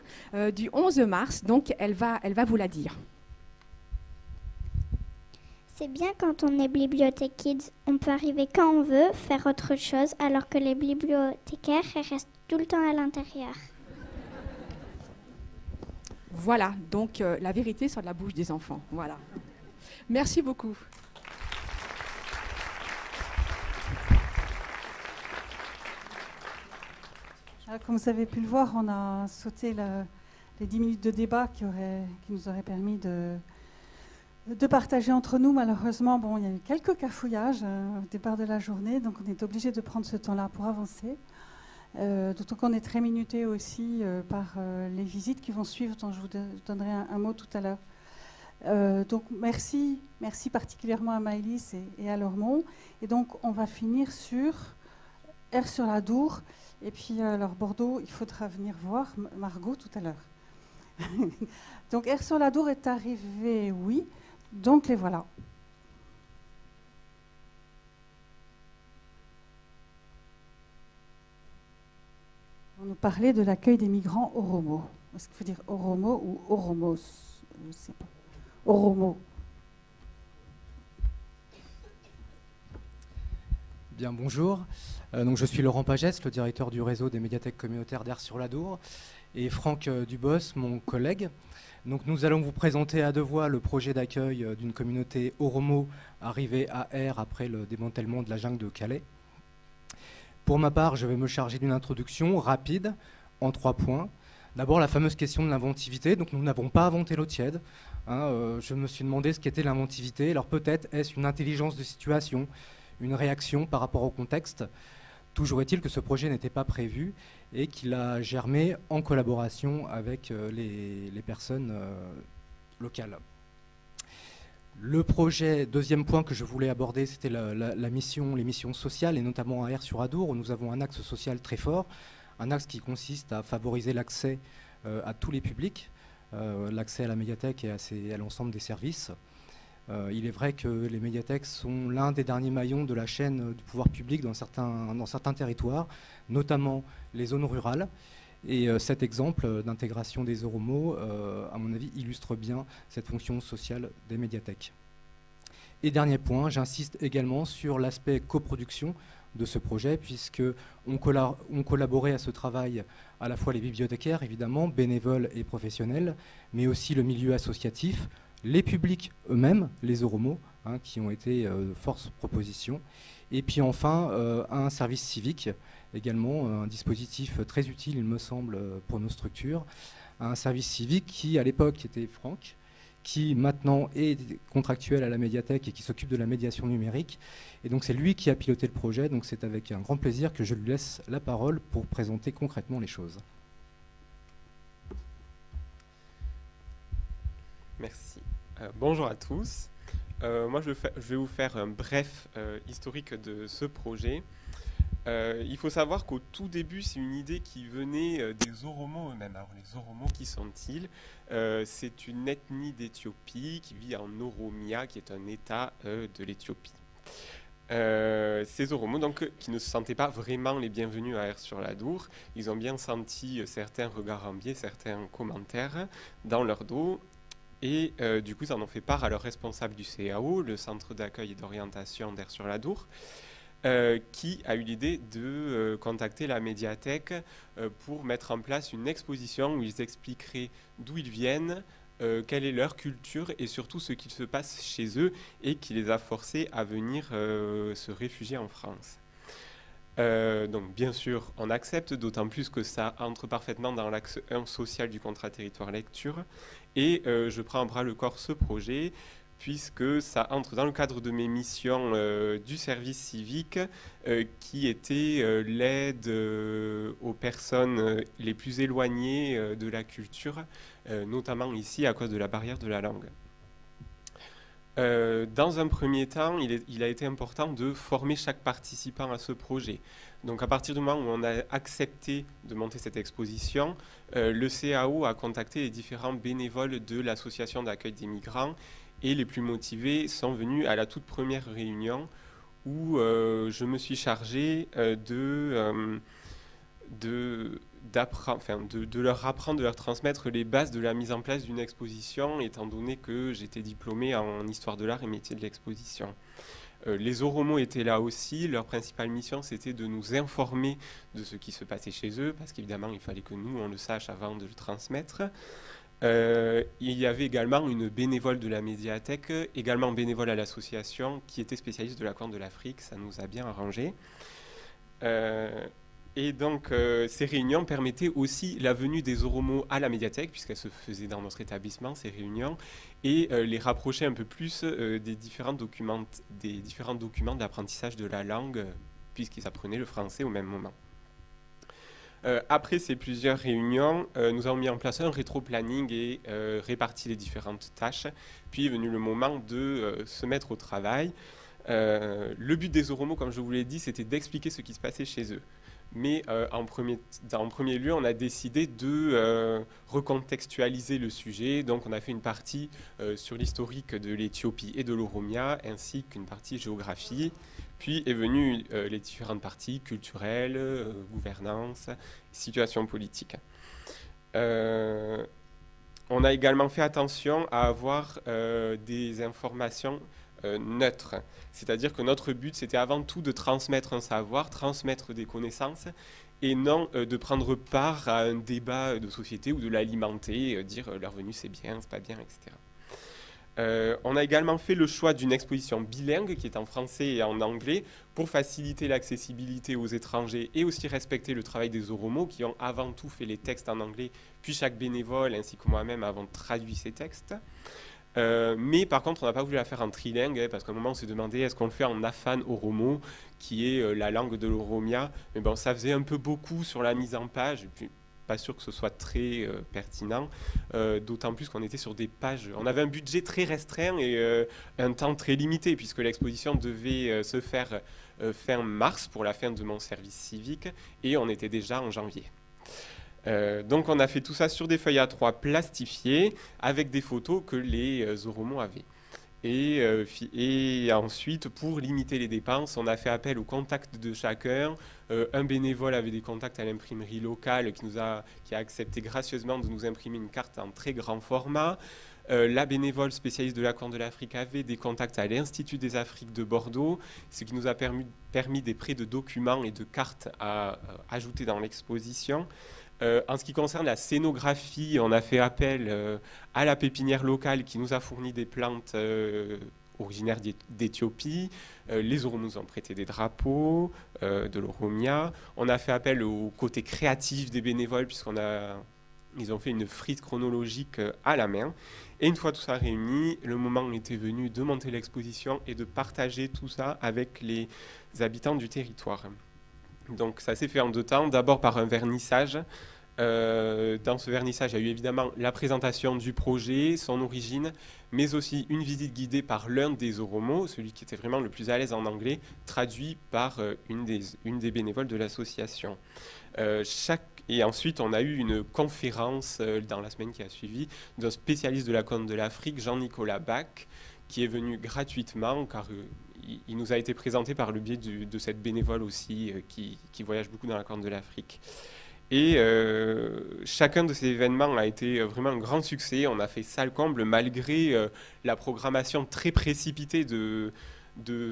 du 11 mars, donc elle va vous la dire. C'est bien quand on est bibliothèque kids, on peut arriver quand on veut, faire autre chose, alors que les bibliothécaires restent tout le temps à l'intérieur. Voilà, donc la vérité sort de la bouche des enfants. Voilà. Merci beaucoup. Alors, comme vous avez pu le voir, on a sauté les 10 minutes de débat qui nous auraient permis de partager entre nous. Malheureusement, bon, il y a eu quelques cafouillages au départ de la journée, donc on est obligé de prendre ce temps-là pour avancer. D'autant qu'on est très minuté aussi par les visites qui vont suivre, dont je vous donnerai un mot tout à l'heure. Donc merci particulièrement à Maëlys et à Lormont. Et donc on va finir sur R sur la Dour. Et puis alors Bordeaux, il faudra venir voir Margot tout à l'heure. Donc R sur la Dour est arrivé, oui. Donc les voilà. On nous parlait de l'accueil des migrants Oromo. Est-ce qu'il faut dire Oromo ou Oromos? Je ne sais pas. Oromo. Bien, bonjour. Donc, je suis Laurent Pagès, le directeur du réseau des médiathèques communautaires d'Aire sur la Dour, et Franck Dubos, mon collègue. Donc, nous allons vous présenter à deux voix le projet d'accueil d'une communauté Oromo arrivée à Aire après le démantèlement de la jungle de Calais. Pour ma part, je vais me charger d'une introduction rapide en 3 points. D'abord, la fameuse question de l'inventivité. Donc, nous n'avons pas inventé l'eau tiède. Je me suis demandé ce qu'était l'inventivité. Alors, peut-être est-ce une intelligence de situation, une réaction par rapport au contexte. Toujours est-il que ce projet n'était pas prévu et qu'il a germé en collaboration avec les personnes locales. Le projet, deuxième point que je voulais aborder, c'était les missions sociales, et notamment à Aire sur Adour, où nous avons un axe social très fort, un axe qui consiste à favoriser l'accès à tous les publics, l'accès à la médiathèque et à l'ensemble des services. Il est vrai que les médiathèques sont l'un des derniers maillons de la chaîne du pouvoir public dans certains territoires, notamment les zones rurales. Et cet exemple d'intégration des Oromo, à mon avis, illustre bien cette fonction sociale des médiathèques. Et dernier point, j'insiste également sur l'aspect coproduction de ce projet, puisqu'on collaborait à ce travail à la fois les bibliothécaires, évidemment, bénévoles et professionnels, mais aussi le milieu associatif, les publics eux-mêmes, les Oromo, qui ont été force proposition, et puis enfin un service civique, également un dispositif très utile, il me semble, pour nos structures, un service civique qui, à l'époque, était Franck, qui maintenant est contractuel à la médiathèque et qui s'occupe de la médiation numérique. Et donc c'est lui qui a piloté le projet, donc c'est avec un grand plaisir que je lui laisse la parole pour présenter concrètement les choses. Merci. Bonjour à tous. Moi, je vais vous faire un bref historique de ce projet. Il faut savoir qu'au tout début, c'est une idée qui venait des Oromo eux-mêmes. Alors, les Oromo, qui sont-ils? C'est une ethnie d'Éthiopie qui vit en Oromia, qui est un État de l'Éthiopie. Ces Oromo, donc, qui ne se sentaient pas vraiment les bienvenus à Aire-sur-la-Dour, ils ont bien senti certains regards enviés, certains commentaires dans leur dos. Et du coup, ils en ont fait part à leur responsable du CAO, le Centre d'accueil et d'orientation d'Aire-sur-la-Dour, qui a eu l'idée de contacter la médiathèque pour mettre en place une exposition où ils expliqueraient d'où ils viennent, quelle est leur culture et surtout ce qu'il se passe chez eux et qui les a forcés à venir se réfugier en France. Donc bien sûr, on accepte, d'autant plus que ça entre parfaitement dans l'axe 1 social du contrat territoire lecture. Et je prends à bras le corps ce projet, puisque ça entre dans le cadre de mes missions du service civique, qui était l'aide aux personnes les plus éloignées de la culture, notamment ici à cause de la barrière de la langue. Dans un premier temps, il a été important de former chaque participant à ce projet. Donc à partir du moment où on a accepté de monter cette exposition, le CAO a contacté les différents bénévoles de l'association d'accueil des migrants et les plus motivés sont venus à la toute première réunion où je me suis chargé de leur apprendre, de leur transmettre les bases de la mise en place d'une exposition, étant donné que j'étais diplômé en histoire de l'art et métier de l'exposition. Les Oromo étaient là aussi. Leur principale mission, c'était de nous informer de ce qui se passait chez eux, parce qu'évidemment, il fallait que nous, on le sache avant de le transmettre. Il y avait également une bénévole de la médiathèque, également bénévole à l'association, qui était spécialiste de la Corne de l'Afrique. Ça nous a bien arrangé. Et donc, ces réunions permettaient aussi la venue des Oromo à la médiathèque, puisqu'elles se faisaient dans notre établissement, ces réunions, et les rapprocher un peu plus des différents documents d'apprentissage de la langue, puisqu'ils apprenaient le français au même moment. Après ces plusieurs réunions, nous avons mis en place un rétro-planning et réparti les différentes tâches. Puis est venu le moment de se mettre au travail. Le but des Oromo, comme je vous l'ai dit, c'était d'expliquer ce qui se passait chez eux. Mais en premier lieu, on a décidé de recontextualiser le sujet. Donc on a fait une partie sur l'historique de l'Éthiopie et de l'Oromia, ainsi qu'une partie géographie. Puis est venue les différentes parties culturelles, gouvernance, situation politique. On a également fait attention à avoir des informations neutres. C'est-à-dire que notre but, c'était avant tout de transmettre un savoir, transmettre des connaissances, et non de prendre part à un débat de société ou de l'alimenter, dire leur venue c'est bien, c'est pas bien, etc. On a également fait le choix d'une exposition bilingue qui est en français et en anglais pour faciliter l'accessibilité aux étrangers et aussi respecter le travail des Oromo qui ont avant tout fait les textes en anglais, puis chaque bénévole ainsi que moi-même avons traduit ces textes. Mais par contre, on n'a pas voulu la faire en trilingue, parce qu'à un moment, on s'est demandé est-ce qu'on le fait en Afan Oromo, qui est la langue de l'Oromia. Mais bon, ça faisait un peu beaucoup sur la mise en page, et puis pas sûr que ce soit très pertinent, d'autant plus qu'on était sur des pages. On avait un budget très restreint et un temps très limité, puisque l'exposition devait se faire fin mars pour la fin de mon service civique, et on était déjà en janvier. Donc on a fait tout ça sur des feuilles A3 plastifiées avec des photos que les Oromo avaient. Et ensuite, pour limiter les dépenses, on a fait appel au contact de chacun. Un bénévole avait des contacts à l'imprimerie locale qui a accepté gracieusement de nous imprimer une carte en très grand format. La bénévole spécialiste de la Corne de l'Afrique avait des contacts à l'Institut des Afriques de Bordeaux, ce qui nous a permis des prêts de documents et de cartes à ajouter dans l'exposition. En ce qui concerne la scénographie, on a fait appel à la pépinière locale qui nous a fourni des plantes originaires d'Éthiopie. Les Oromo nous ont prêté des drapeaux de l'Oromia. On a fait appel au côté créatif des bénévoles puisqu'ils ont fait une frise chronologique à la main. Et une fois tout ça réuni, le moment était venu de monter l'exposition et de partager tout ça avec les habitants du territoire. Donc ça s'est fait en deux temps, d'abord par un vernissage. Dans ce vernissage, il y a eu évidemment la présentation du projet, son origine, mais aussi une visite guidée par l'un des Oromo, celui qui était vraiment le plus à l'aise en anglais, traduit par une des bénévoles de l'association. Et ensuite, on a eu une conférence dans la semaine qui a suivi d'un spécialiste de la Corne de l'Afrique, Jean-Nicolas Bach, qui est venu gratuitement, car il nous a été présenté par le biais de cette bénévole aussi qui voyage beaucoup dans la Corne de l'Afrique. Et chacun de ces événements a été vraiment un grand succès. On a fait salle comble malgré la programmation très précipitée de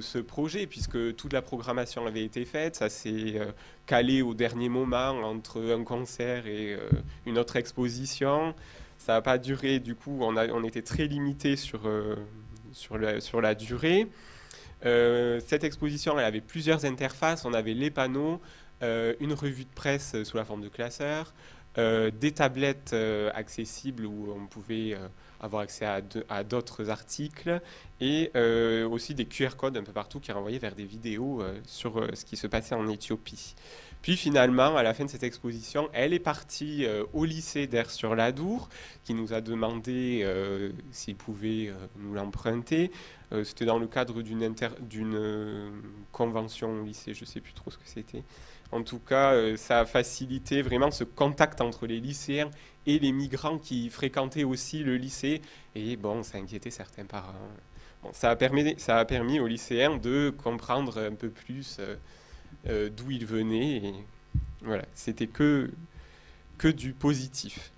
ce projet, puisque toute la programmation avait été faite. Ça s'est calé au dernier moment entre un concert et une autre exposition. Ça n'a pas duré, du coup, on était très limité sur la durée. Cette exposition, elle avait plusieurs interfaces. On avait les panneaux, une revue de presse sous la forme de classeur, des tablettes accessibles où on pouvait avoir accès à d'autres articles, et aussi des QR codes un peu partout qui renvoyaient vers des vidéos sur ce qui se passait en Éthiopie. Puis finalement, à la fin de cette exposition, elle est partie au lycée d'Aire-sur-l'Adour, qui nous a demandé s'il pouvait nous l'emprunter. C'était dans le cadre d'une convention au lycée, je ne sais plus trop ce que c'était. En tout cas, ça a facilité vraiment ce contact entre les lycéens et les migrants qui fréquentaient aussi le lycée. Et bon, ça inquiétait certains parents. Bon, ça a permis aux lycéens de comprendre un peu plus d'où ils venaient. Et voilà, c'était que du positif.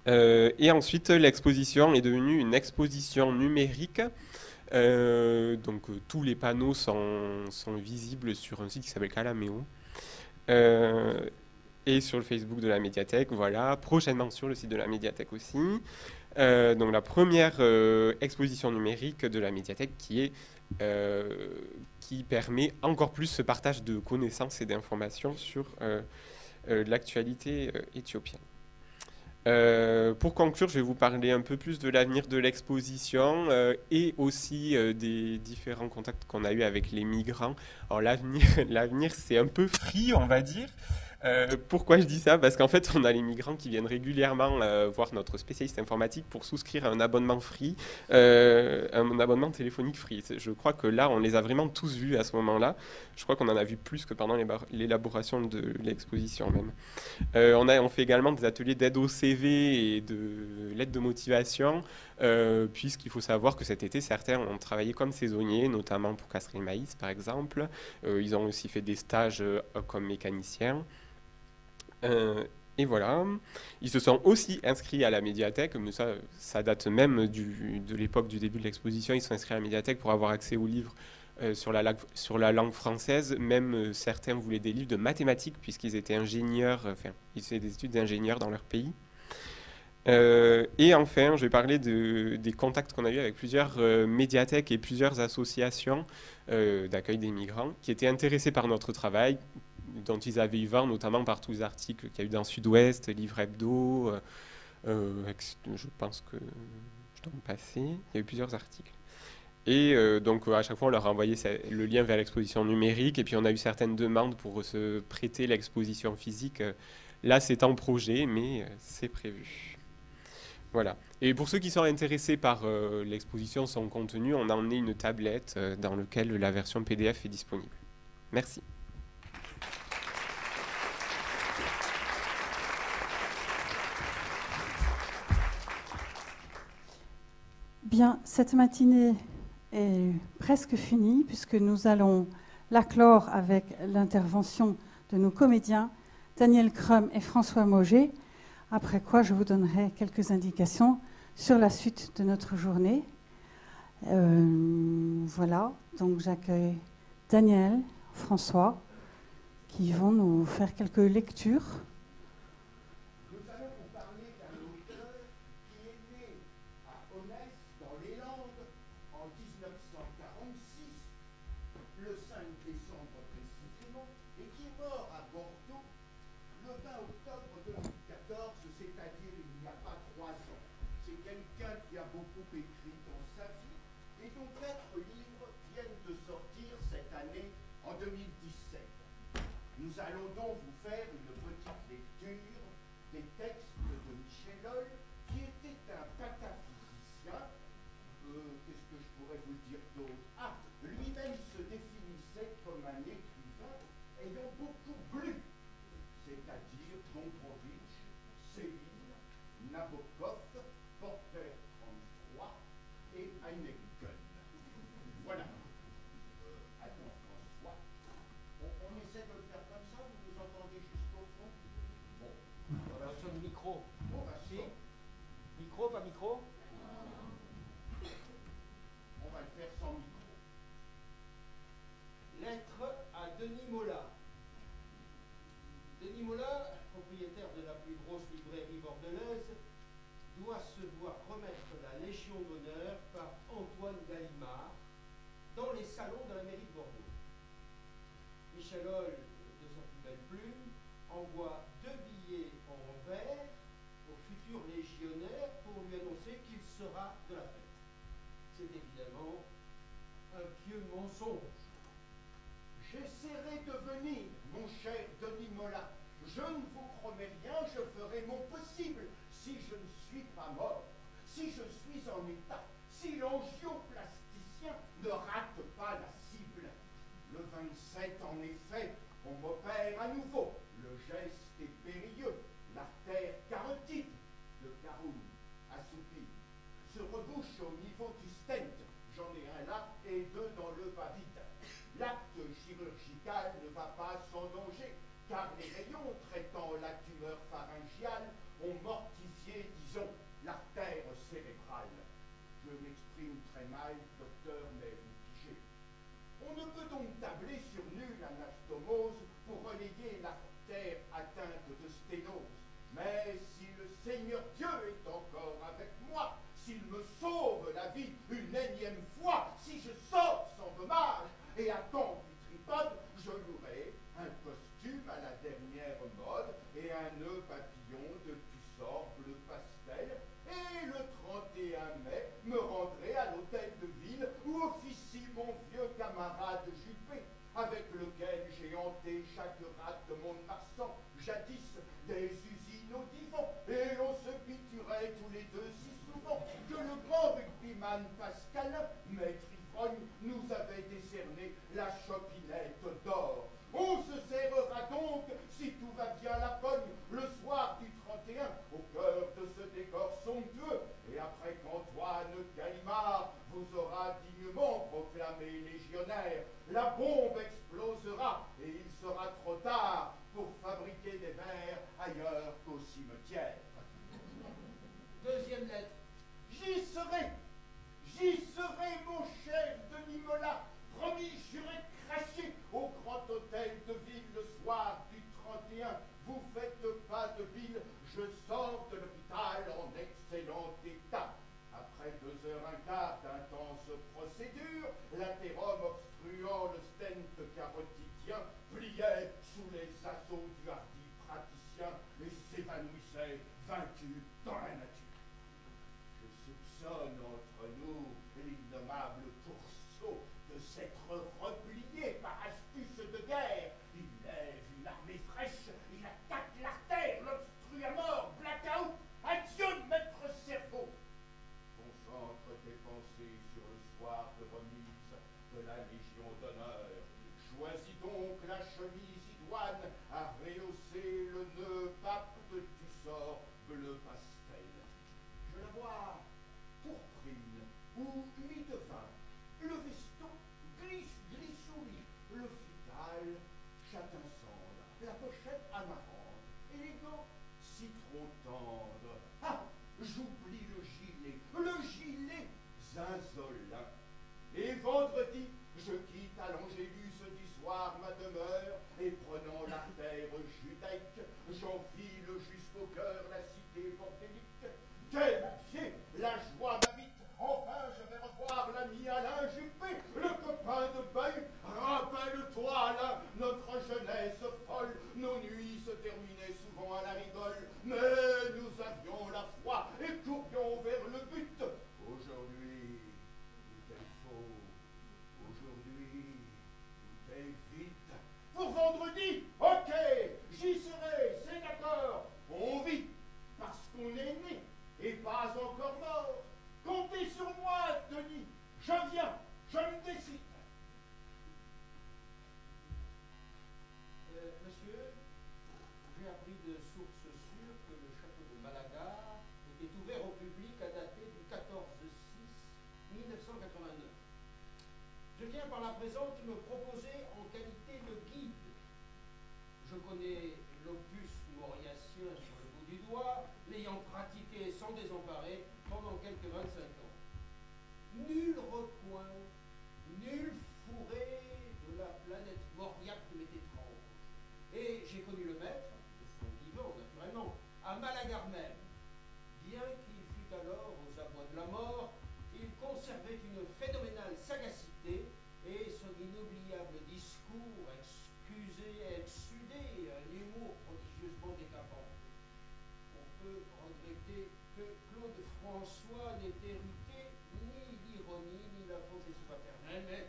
Et ensuite, l'exposition est devenue une exposition numérique. Donc tous les panneaux sont visibles sur un site qui s'appelle Calaméo. Et sur le Facebook de la médiathèque, voilà, prochainement sur le site de la médiathèque aussi. Donc la première exposition numérique de la médiathèque qui permet encore plus ce partage de connaissances et d'informations sur l'actualité éthiopienne. Pour conclure, je vais vous parler un peu plus de l'avenir de l'exposition et aussi des différents contacts qu'on a eus avec les migrants. Alors l'avenir c'est un peu free, on va dire. Pourquoi je dis ça? Parce qu'en fait, on a les migrants qui viennent régulièrement voir notre spécialiste informatique pour souscrire à un abonnement free, un abonnement téléphonique free. Je crois que là, on les a vraiment tous vus à ce moment-là. Je crois qu'on en a vu plus que pendant l'élaboration de l'exposition même. On fait également des ateliers d'aide au CV et de l'aide de motivation, puisqu'il faut savoir que cet été, certains ont travaillé comme saisonniers, notamment pour castrer le maïs, par exemple. Ils ont aussi fait des stages comme mécaniciens. Et voilà, ils se sont aussi inscrits à la médiathèque, mais ça date même de l'époque du début de l'exposition. Ils se sont inscrits à la médiathèque pour avoir accès aux livres sur la langue française. Même certains voulaient des livres de mathématiques, puisqu'ils étaient ingénieurs, ils faisaient des études d'ingénieurs dans leur pays. Et enfin, je vais parler des contacts qu'on a eu avec plusieurs médiathèques et plusieurs associations d'accueil des migrants qui étaient intéressés par notre travail, dont ils avaient eu vent, notamment par tous les articles qu'il y a eu dans Sud-Ouest, Livre Hebdo, je pense que je dois me passer, il y a eu plusieurs articles. Et donc à chaque fois on leur a envoyé le lien vers l'exposition numérique, et puis on a eu certaines demandes pour se prêter l'exposition physique. Là c'est en projet, mais c'est prévu. Voilà. Et pour ceux qui sont intéressés par l'exposition, son contenu, on a emmené une tablette dans laquelle la version PDF est disponible. Merci. Bien, cette matinée est presque finie puisque nous allons la clore avec l'intervention de nos comédiens Daniel Crum et François Mauger, après quoi je vous donnerai quelques indications sur la suite de notre journée. Voilà, donc j'accueille Daniel, François, qui vont nous faire quelques lectures. Nous allons donc vous faire une petite lecture des textes de Michel Holl, qui était un pataphysicien. Qu'est-ce que je pourrais vous dire d'autre? Ah, lui-même se définissait comme un écrivain ayant beaucoup lu, c'est-à-dire Gombrowicz, Céline, Nabokov, Porter 33 et Heineken. Voilà. micro? On va le faire sans micro. Lettre à Denis Mola. Denis Mola, propriétaire de la plus grosse librairie bordelaise, doit se voir remettre la Légion d'honneur par Antoine Gallimard dans les salons de la mairie de Bordeaux. Michel Holl, de sa plus belle plume, envoie 2 billets en vert au futur légionnaire pour lui annoncer qu'il sera de la fête. C'est évidemment un pieux mensonge. J'essaierai de venir, mon cher Denis Mola. Je ne vous promets rien, je ferai mon possible. Si je ne suis pas mort, si je suis en état, si l'angioplasticien ne rate pas la cible. Le 27, en effet, on m'opère à nouveau. Le geste est périlleux. L'artère carotide de Caroune, assoupie, se rebouche au niveau du stent. J'en ai un là et 2 dans le bas vide. L'acte chirurgical ne va pas sans danger, car les rayons traitant la tumeur pharyngiale ont mortifié, disons, l'artère cérébrale. Je m'exprime très mal, docteur, mais vous pigez. On ne peut donc tabler sur nulle anastomose pour relayer l'artère atteinte de sténose. Mais si le Seigneur Dieu est encore avec moi, s'il me sauve la vie une énième fois, si je sors sans dommage et à temps du tripode, je louerai un costume à la dernière mode et un nœud papillon de tussor bleu pastel, et le 31 mai me rendrai à l'hôtel de ville où officie mon vieux camarade Juppé, avec lequel j'ai hanté chaque rate de Mont-de-Marsan, jadis des usines au divan, et l'on se piturait tous les 2 si souvent que le grand rugbyman Pascal, maître ivrogne, nous avait décerné la chopinette d'or. On se serrera donc, si tout va bien la pogne, le soir du 31, au cœur de ce décor somptueux, et après qu'Antoine Gallimard vous aura dignement proclamé légionnaire, la bombe explosera, et il sera trop tard pour fabriquer des vers ailleurs qu'au cimetière. Deuxième lettre. J'y serai, mon cher Denis Mola, promis, juré, craché au grand hôtel de ville le soir du 31. Vous faites pas de bile, je sors de l'hôpital en excellent état. Après 2h15 d'intense procédure, l'athérome obstruant le stent carotidien pliait sous les assauts du hardi praticien et s'évanouissait vaincu dans la nature. Je soupçonne entre nous l'innommable Tourceau de s'être replié par astuce de guerre. Il lève une armée fraîche, il attaque l'artère, l'obstrue à mort, blackout. Adieu, maître cerveau. Concentre tes pensées sur le soir de remise de la Légion d'honneur. Choisis donc la chemise idoine à rehausser le nœud pape de tussor bleu pastel. Je la vois pourprine ou mi-de-vin, le veston glissouille, le fital châtain cendre, la pochette amarante, élégant, citron tendre. Ah, j'oublie le gilet zinzolin. Et vendredi, je quitte à l'Angélus du soir ma demeure, et prenant l'artère judaïque, j'enfile jusqu'au cœur la cité bordélique. Quel pied, la joie m'habite, enfin je vais revoir l'ami Alain Juppé, le copain de Bahut. Rappelle-toi Alain, notre jeunesse folle, nos nuits se terminaient souvent à la rigole, mais nous avions la foi et courions vers le but. Aujourd'hui, tout est faux. Aujourd'hui, tout est vite. Pour vendredi, ok, j'y serai, c'est d'accord. On vit, parce qu'on est né, et pas encore mort. Comptez sur moi, Denis. Je viens, je me décide. Monsieur, j'ai appris de sources sûres que le château de Malaga était ouvert au public à dater du 14/6/1989. Je viens par la présente me proposer en qualité de guide. Je connais l'opus mauriacien sur le bout du doigt, l'ayant pratiqué sans désemparer pendant coin, nul fourré de la planète Mauriac ne m'est étrange. Et j'ai connu le maître, de son vivant naturellement, à Malagar même. Bien qu'il fût alors aux abois de la mort, il conservait une phénoménale sagacité et son inoubliable discours excusé et exsudé un humour prodigieusement décapant. On peut regretter que Claude François n'ait hérité ni l'ironie ni la fantaisie paternelle, mais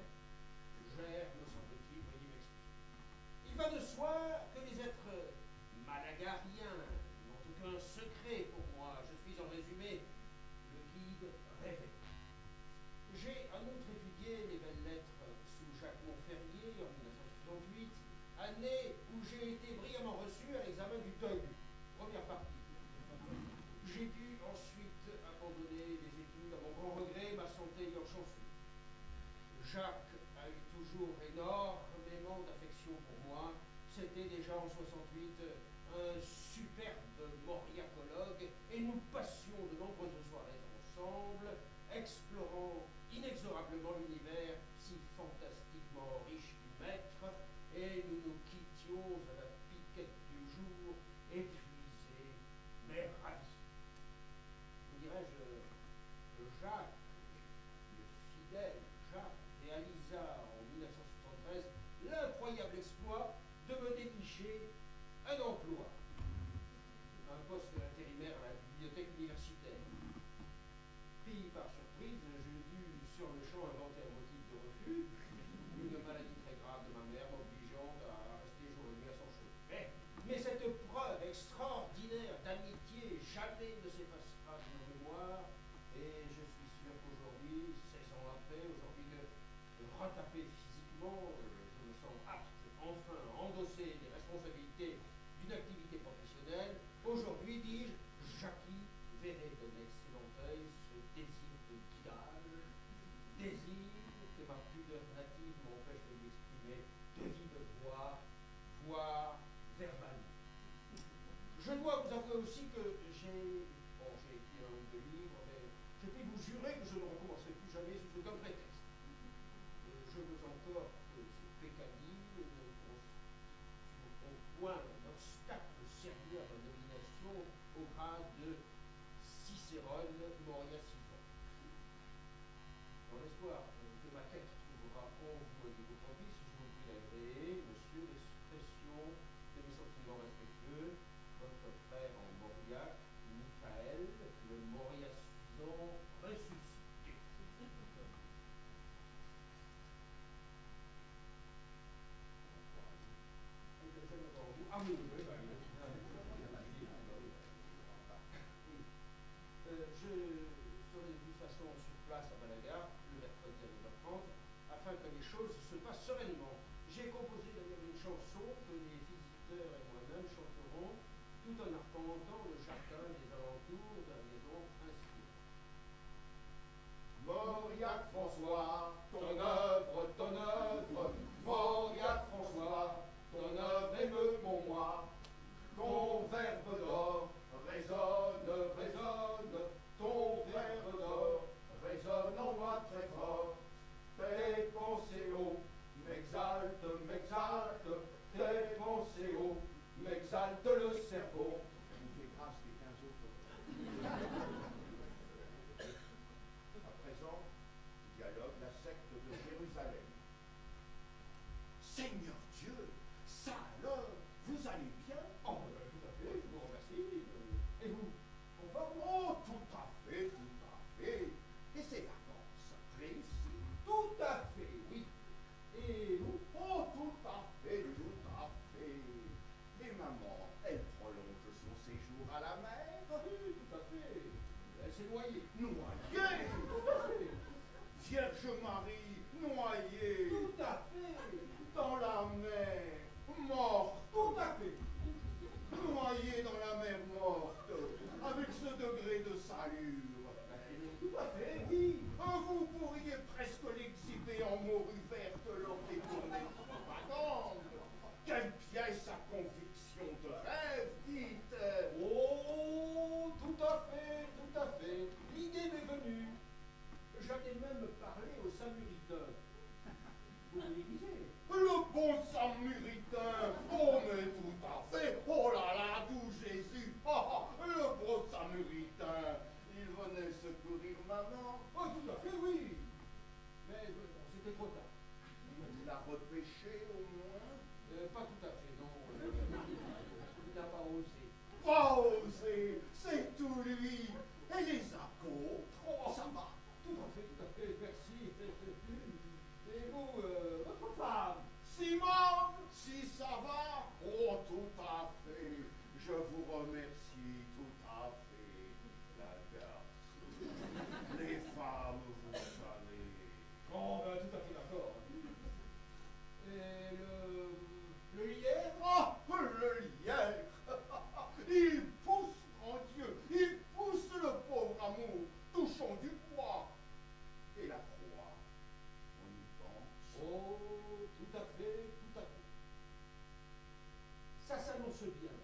gère, me semble-t-il, veuillez m'expliquer. Il va de soi que les êtres malagariens n'ont aucun secret pour moi. Je suis en résumé le guide rêvé. J'ai en outre étudié les belles lettres sous Jacques Montferrier en 1968, année où j'ai été brillamment reçu à l'examen du TOG, première partie. J'ai dû ensuite abandonner les études à mon grand regret, ma santé ayant chancé. Jacques a eu toujours énormément d'affection pour moi. C'était déjà en 68 un superbe mauriacologue et nous passions de nombreuses soirées ensemble, explorant inexorablement l'univers si fantastiquement riche du maître, et nous nous quittions à la piquette du jour, épuisés, mais ravis. Vous dirais-je, Jacques, le fidèle Jacques, réalisa en 1973 l'incroyable exploit de me dénicher un emploi, un poste intérimaire à la bibliothèque universitaire. Pris par surprise, j'ai dû sur le champ inventer un motif de refus, une maladie très grave de ma mère m'obligeant à rester jour et nuit à son chevet. Mais cette preuve extraordinaire d'amitié jamais ne s'effacera de nos mémoires, et je suis sûr qu'aujourd'hui, 16 ans après, aujourd'hui de retaper physiquement, je me sens apte enfin à endosser les responsabilités d'une activité professionnelle. Aujourd'hui, dis-je, Jackie verrait d'un excellent œil ce désir de guidage, désir que ma pudeur native m'empêche de l'exprimer de vive voix, voire verbalement. Je dois vous avouer aussi que j'ai écrit un ou deux livres, mais je puis vous jurer que je ne recommencerai plus jamais sous aucun prétexte. Je veux encore que ces pécadilles ne constituent au point un obstacle sérieux à ma nomination au grade de Cicérone Moria Sylvain. Dans l'espoir que ma quête trouvera en vous et de vos propices, je vous prie d'agréer, monsieur, l'expression de mes sentiments respectueux, votre frère en Mauriac, Michael, le Moria Sylvain ressuscité. Ah oui, oui, oui. Je serai de toute façon sur place à Malaga le mercredi à 9h30 afin que les choses se passent sereinement. J'ai composé d'ailleurs une chanson que les visiteurs et moi-même chanterons tout en arpentant le jardin des alentours de la maison inspirée. Mauriac François, ton œuvre, Mauriac François, ton œuvre émeut mon moi, ton verbe d'or résonne, résonne, ton verbe d'or résonne en moi très fort. Tes pensées haut m'exaltent, m'exaltent, tes pensées haut m'exaltent le cerveau. Ça nous fait grâce des 15 autres. À présent, dialogue la secte de Jérusalem. Seigneur Dieu, ça alors, vous allez bien? Oh, tout à fait, je vous remercie. Et vous? En forme? Oh, tout à fait, tout à fait. Et ces vacances réussies? Tout à fait, oui. Et vous? Oh, tout à fait, tout à fait. Et maman, elle prolonge son séjour à la mer? Oui, tout à fait. Elle s'est noyée. Noyée? Tout à fait. Vierge Marie, noyée? Tout à fait. Dans la mer, morte? Tout à fait. Noyée dans la mer morte, avec ce degré de salure. Tout à fait, oui. Vous pourriez presque l'exhiber en morue verte lors des tournées de propagande. Quelle pièce à conviction de rêve, dites. Oh, tout à fait, tout à fait. L'idée m'est venue. J'avais même parlé au samedi c'était trop tard. Il l'a repêché au moins? Pas tout à fait, non. Il n'a pas osé. Pas osé, c'est tout lui. Et les apôtres, oh, ça va. Tout à fait, merci. Et vous, votre femme? Simone, si ça va? Oh, tout à fait. Je vous remercie, tout à fait. La garce. Les femmes, vous savez. Oh, ben, tout à fait d'accord. Et le lièvre? Oh, le lièvre. Il pousse, mon Dieu, il pousse le pauvre amour, touchons du poids. Et la proie, on y pense. Oh, tout à fait, tout à fait. Ça s'annonce bien.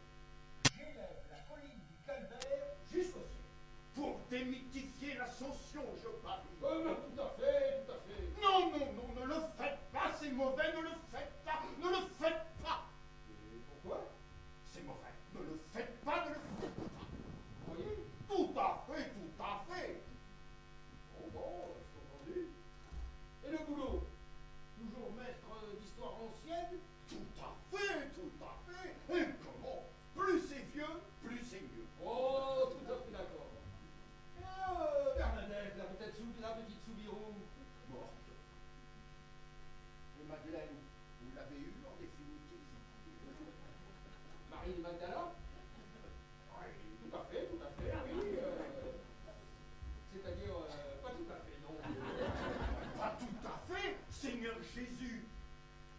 J'élève la colline du Calvaire jusqu'au ciel. Pour démythifier l'ascension, je parie. Mais tout à fait, tout à fait. Non, non, non, ne le faites pas, c'est mauvais, ne le faites pas, ne le faites pas. Et pourquoi? C'est mauvais, ne le faites pas, ne le faites pas. Vous voyez? Tout à fait, tout à fait. Bon, c'est entendu. Et le boulot? Toujours maître d'histoire ancienne? Tout à fait, tout à fait. Et comment? Plus c'est vieux, plus c'est mieux. Oh, tout à fait d'accord. Bernadette, la petite Soubirou, morte. Et Madeleine, vous l'avez eue en définitive? Marie de Magdala? Oui, tout à fait, oui. C'est-à-dire, pas tout à fait, non. Pas tout à fait, Seigneur Jésus.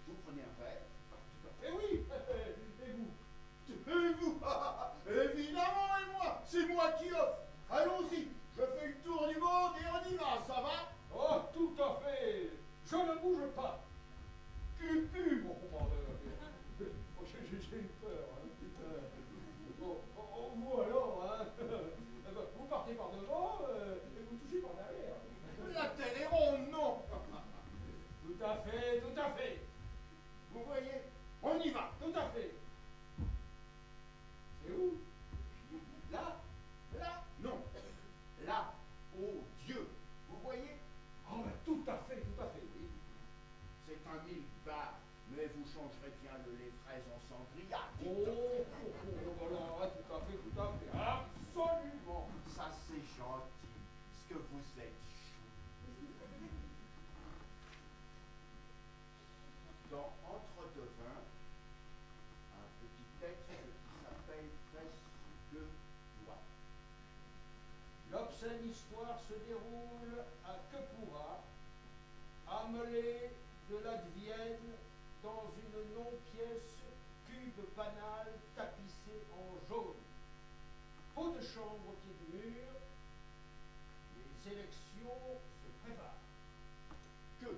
Vous prenez un verre? Tout à fait, oui. Et vous? Et vous? Évidemment, et moi? C'est moi qui offre. Allons-y, je fais le tour du monde et on y va, ça va? Oh, tout à fait. Je ne bouge pas. Cucu, mon commandeur. J'ai eu peur, hein. Bon, vous alors, hein. Vous partez par devant et vous touchez par derrière. La tête est ronde, non? Tout à fait, tout à fait. Vous voyez? On y va, tout à fait. C'est où? Là? Là? Non. Là. Oh Dieu. Vous voyez? Oh, ben, tout à fait, oui. C'est un 1000 bars, mais vous changerez bien les fraises en sangria. Voilà, tout à fait. Absolument. Ça, c'est gentil. Ce que vous êtes chou. Dans Entre deux vins, un petit texte qui s'appelle Fesses de Doigt. L'obscène histoire se déroule à Quepura, Amelé de l'Advienne, dans une non-pièce cube banale tapissée en jaune. Pot de chambre au pied du mur, les élections se préparent. Que?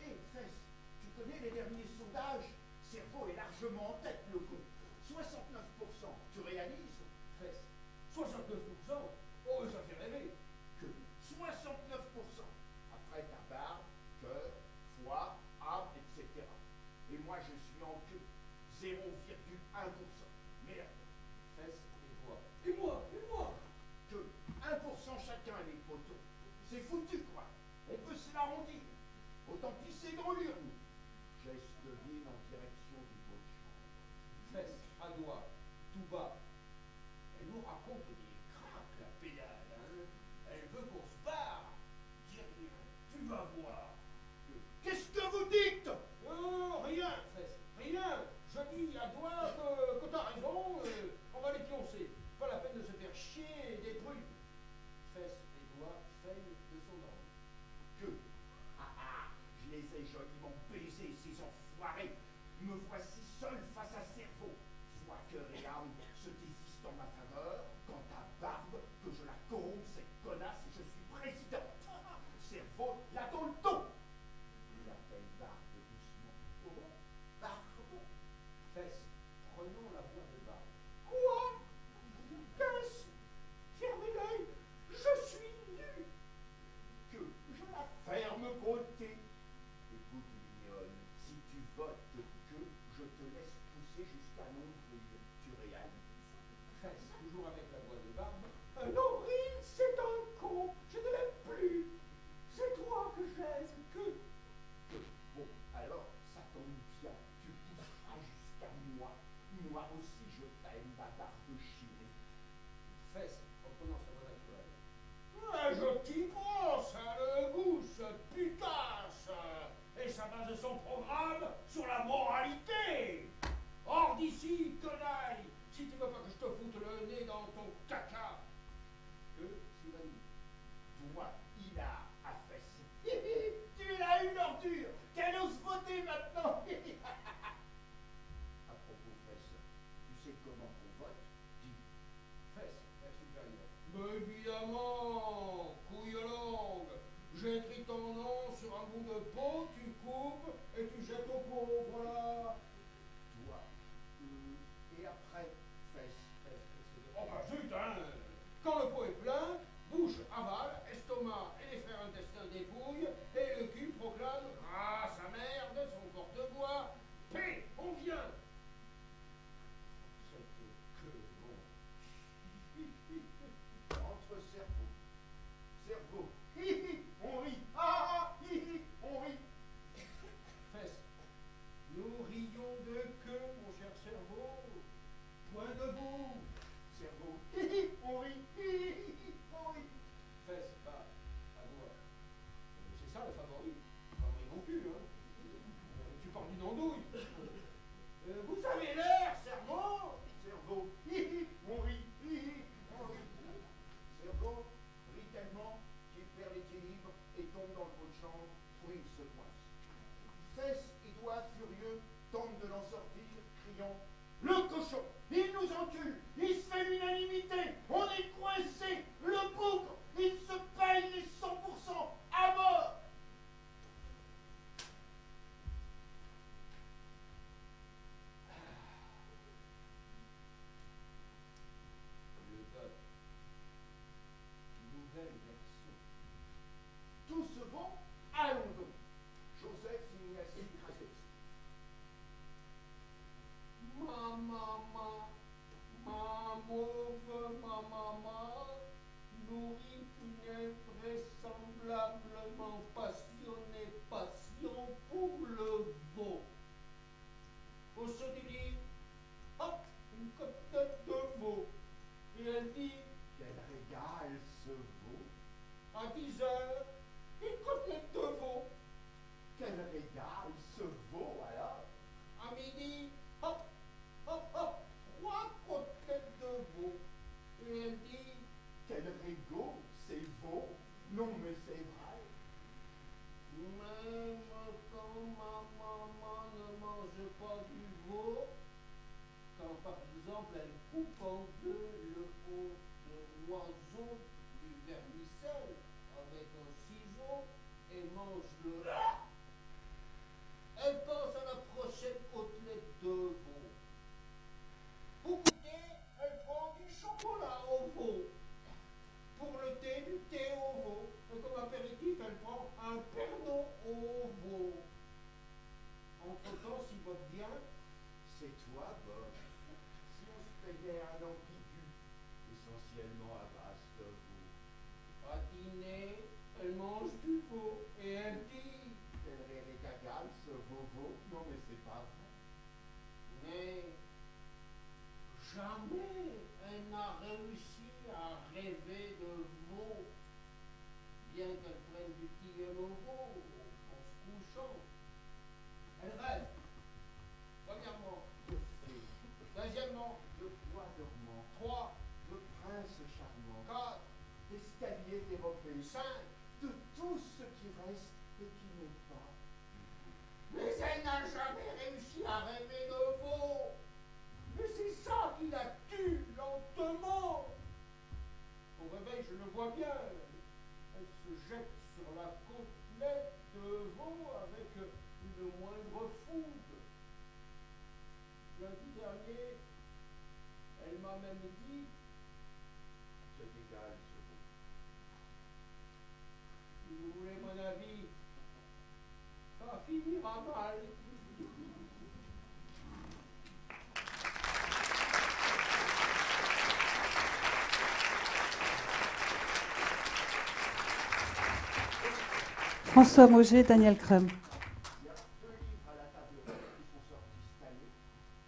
Hé, Fess, tu connais les derniers sondages? Cerveau est largement en tête, le con. 69%, tu réalises? Fess, 69%? Oh, ça fait rêver. Que 69%. Après ta barbe, cœur, foie, âme, etc. Et moi, je suis en queue. 0,1%. Merde. Fesses et doigts. Et moi? Que 1% chacun, les poteaux. C'est foutu, quoi. On peut se l'arrondir. Autant pisser dans l'urne. Geste vide en direction du pot de chambre. Fesses à doigts, tout bas. Elle nous raconte des craques, la pédale, hein. Elle veut qu'on se barre. Dis rien, tu vas voir. Qu'est-ce que vous dites? Rien, Fess, rien. Je dis à doigt que t'as raison, on va les pioncer. Pas la peine de se faire chier des trucs. Fess et doigts feignent de son ordre. Que? Je les ai joliment baisés, ces enfoirés. Me voici seul face à cerveau. Foi, cœur et âme se décisent en ma faveur. Quant à barbe, que je la corrompe, cette connasse, et je suis président. Cerveau, là dans le dos. Il appelle barbe doucement. Oh, barbe. Fesse, prenons la voix de barbe. Quoi? Qu'est-ce? Fermez l'œil, je suis nu. Que je la ferme côté. Écoute, mignonne, si tu votes que je te laisse pousser jusqu'à nombril. Tu réalises? Fesse, toujours avec quoi il a affaissé. Tu l'as eu l'ordure. Qu'elle ose voter maintenant. À propos, Fesse, tu sais comment on vote? Dis, Fesse, la supérieure. Mais évidemment, couille longue. J'écris ton nom sur un bout de peau, tu coupes et tu jettes au pot, voilà. Toi. Et après, Fesse. Oh bah zut, hein. Quand le pot est plein, bouche avale, estomac et les frères intestins dépouillent, et le cul proclame ah sa mère de son porte-voix. Paix, on vient. C'était que bon. Entre cerveau. Cerveau. On rit. Ah, on rit. Fesse, nous rions de que, mon cher cerveau. Point debout. Cerveau. On rit. On rit. Fesse, pas à toi. C'est ça le favori. Favori non plus, hein. Tu parles d'une andouille. Vous avez l'air, cerveau. Cerveau. On rit. On rit. Cerveau rit tellement qu'il perd l'équilibre et tombe dans le pot de chambre où il se coince. Fesse et doigts furieux tentent de l'en sortir, criant le cochon, il nous encule, il se fait l'unanimité, on est coincé, le bougre, il se paye les 100% à mort. Le vote. Nouvelle version. Tout se vend, allons donc. Joseph Ignacy Krasowski. Ma maman, ma mauve, ma maman, nourrit une invraisemblablement passionnée passion pour le veau. Au se dire, hop, une côtelette de veau. Et elle dit, Quel régal ce veau. à 10 heures, une côtelette de veau. Quel régal ce veau alors. À midi, hop, hop, hop, 3 côtelettes de veau. Et elle dit, Quel régo, c'est veau. Non mais c'est vrai. même quand ma maman ne mange pas du veau, quand par exemple elle coupe en deux le haut de l'oiseau du vermicelle avec un ciseau et mange le elle pense à la prochaine côtelette de veau. Pour goûter, elle prend du chocolat au veau. Pour le thé, du thé au veau. Et comme apéritif, elle prend un pernod au veau. Entre-temps, si Bob vient, C'est toi, Bob. Si on se payait un ambigu, essentiellement à base de veau. à dîner, elle mange du veau et elle dit Quel régal ce veau. Non mais c'est pas vrai. mais jamais elle n'a réussi à rêver de veau, bien qu'elle prenne du tilleul au veau en se couchant. Elle rêve, premièrement, De fée, deuxièmement, de bois dormant, 3, de prince charmant, 4, d'escalier dérobé, 5, de tout ce qui reste et qui n'est pas. mais elle n'a jamais réussi à rêver de veau. Mais c'est ça qui la tue lentement. Au réveil, je le vois bien. Elle se jette sur la côtelette de veau avec une moindre fougue. Lundi dernier, elle m'a même dit C'est égal ce veau. si vous voulez mon avis, ça finira mal. François Mauger, Daniel Crum. Il y a 2 livres à la table ronde qui sont sortis cette année.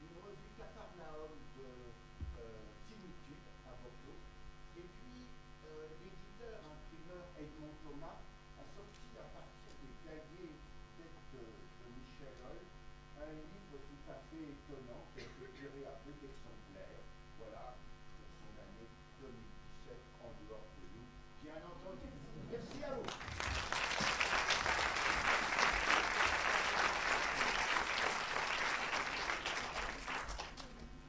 Une revue Capharnaüm de Finitude à Bordeaux. Et puis l'éditeur imprimeur Edmond Thomas a sorti à partir des claviers tête de Michel Holl un livre tout à fait étonnant qui a été tiré à peu d'exemplaires. Voilà, pour son année 2017 en dehors de nous. Bien entendu. Merci.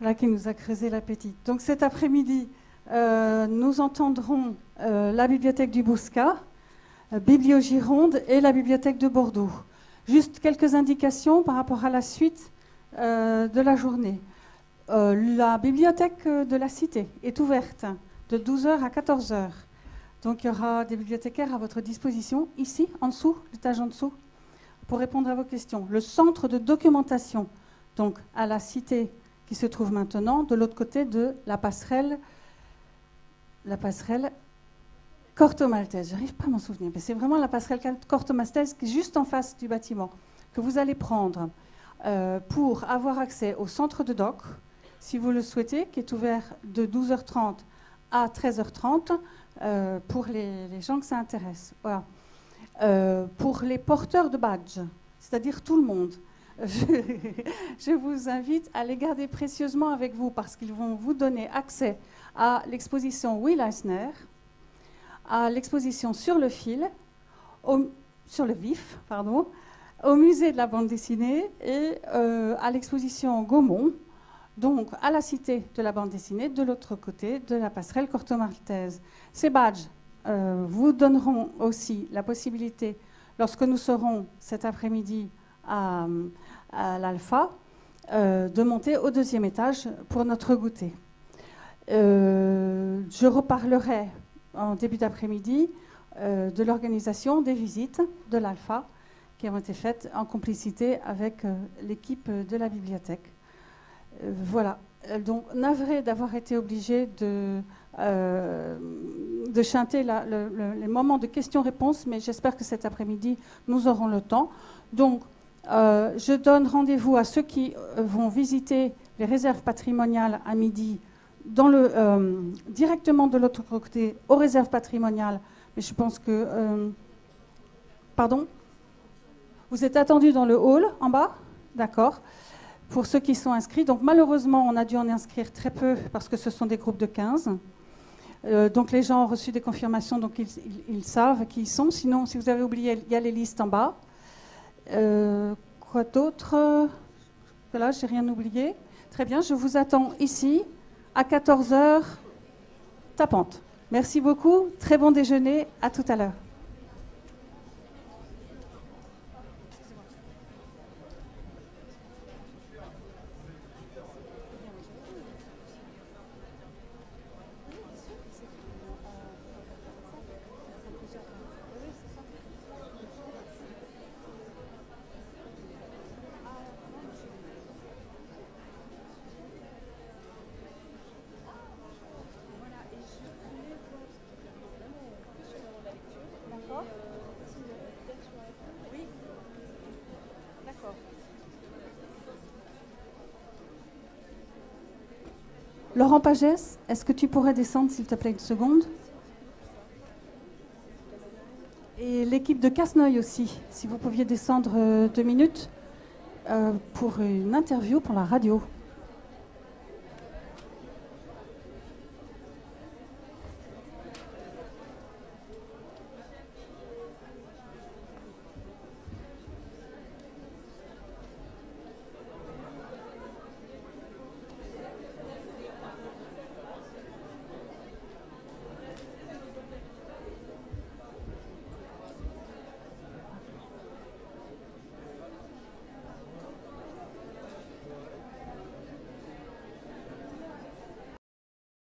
Là qui nous a creusé l'appétit. Donc cet après-midi, nous entendrons la bibliothèque du Bouscat, Biblio-Gironde et la bibliothèque de Bordeaux. Juste quelques indications par rapport à la suite de la journée. La bibliothèque de la Cité est ouverte de 12h à 14h. Donc il y aura des bibliothécaires à votre disposition, ici, en dessous, l'étage en dessous, pour répondre à vos questions. Le centre de documentation, donc à la Cité, qui se trouve maintenant de l'autre côté de la passerelle Corto-Maltese. J'arrive pas à m'en souvenir, mais c'est vraiment la passerelle Corto-Maltese qui est juste en face du bâtiment, que vous allez prendre pour avoir accès au centre de doc, si vous le souhaitez, qui est ouvert de 12h30 à 13h30 pour les gens que ça intéresse. Voilà. Pour les porteurs de badges, c'est-à-dire tout le monde, je vous invite à les garder précieusement avec vous parce qu'ils vont vous donner accès à l'exposition Will Eisner, à l'exposition Sur le fil, sur le vif, pardon, au musée de la bande dessinée et à l'exposition Gaumont, donc à la Cité de la bande dessinée, de l'autre côté de la passerelle Corto-Maltese. Ces badges vous donneront aussi la possibilité, lorsque nous serons cet après-midi à l'Alpha, de monter au 2e étage pour notre goûter. Je reparlerai en début d'après-midi de l'organisation des visites de l'Alpha qui ont été faites en complicité avec l'équipe de la bibliothèque. Voilà. Donc, navré d'avoir été obligé de chanter les moments de questions-réponses, mais j'espère que cet après-midi, nous aurons le temps. Donc, je donne rendez-vous à ceux qui vont visiter les réserves patrimoniales à midi, directement de l'autre côté, aux réserves patrimoniales. Mais je pense que... pardon ? Vous êtes attendus dans le hall, en bas ? D'accord. Pour ceux qui sont inscrits. Donc malheureusement, on a dû en inscrire très peu parce que ce sont des groupes de 15. Donc les gens ont reçu des confirmations, donc ils savent qui ils sont. Sinon, si vous avez oublié, il y a les listes en bas. Quoi d'autre ? Voilà, je n'ai rien oublié. Très bien, je vous attends ici à 14h tapante. Merci beaucoup, très bon déjeuner, à tout à l'heure. Laurent Pagès, est-ce que tu pourrais descendre, s'il te plaît, une seconde? Et l'équipe de Casseneuil aussi, si vous pouviez descendre 2 minutes pour une interview pour la radio.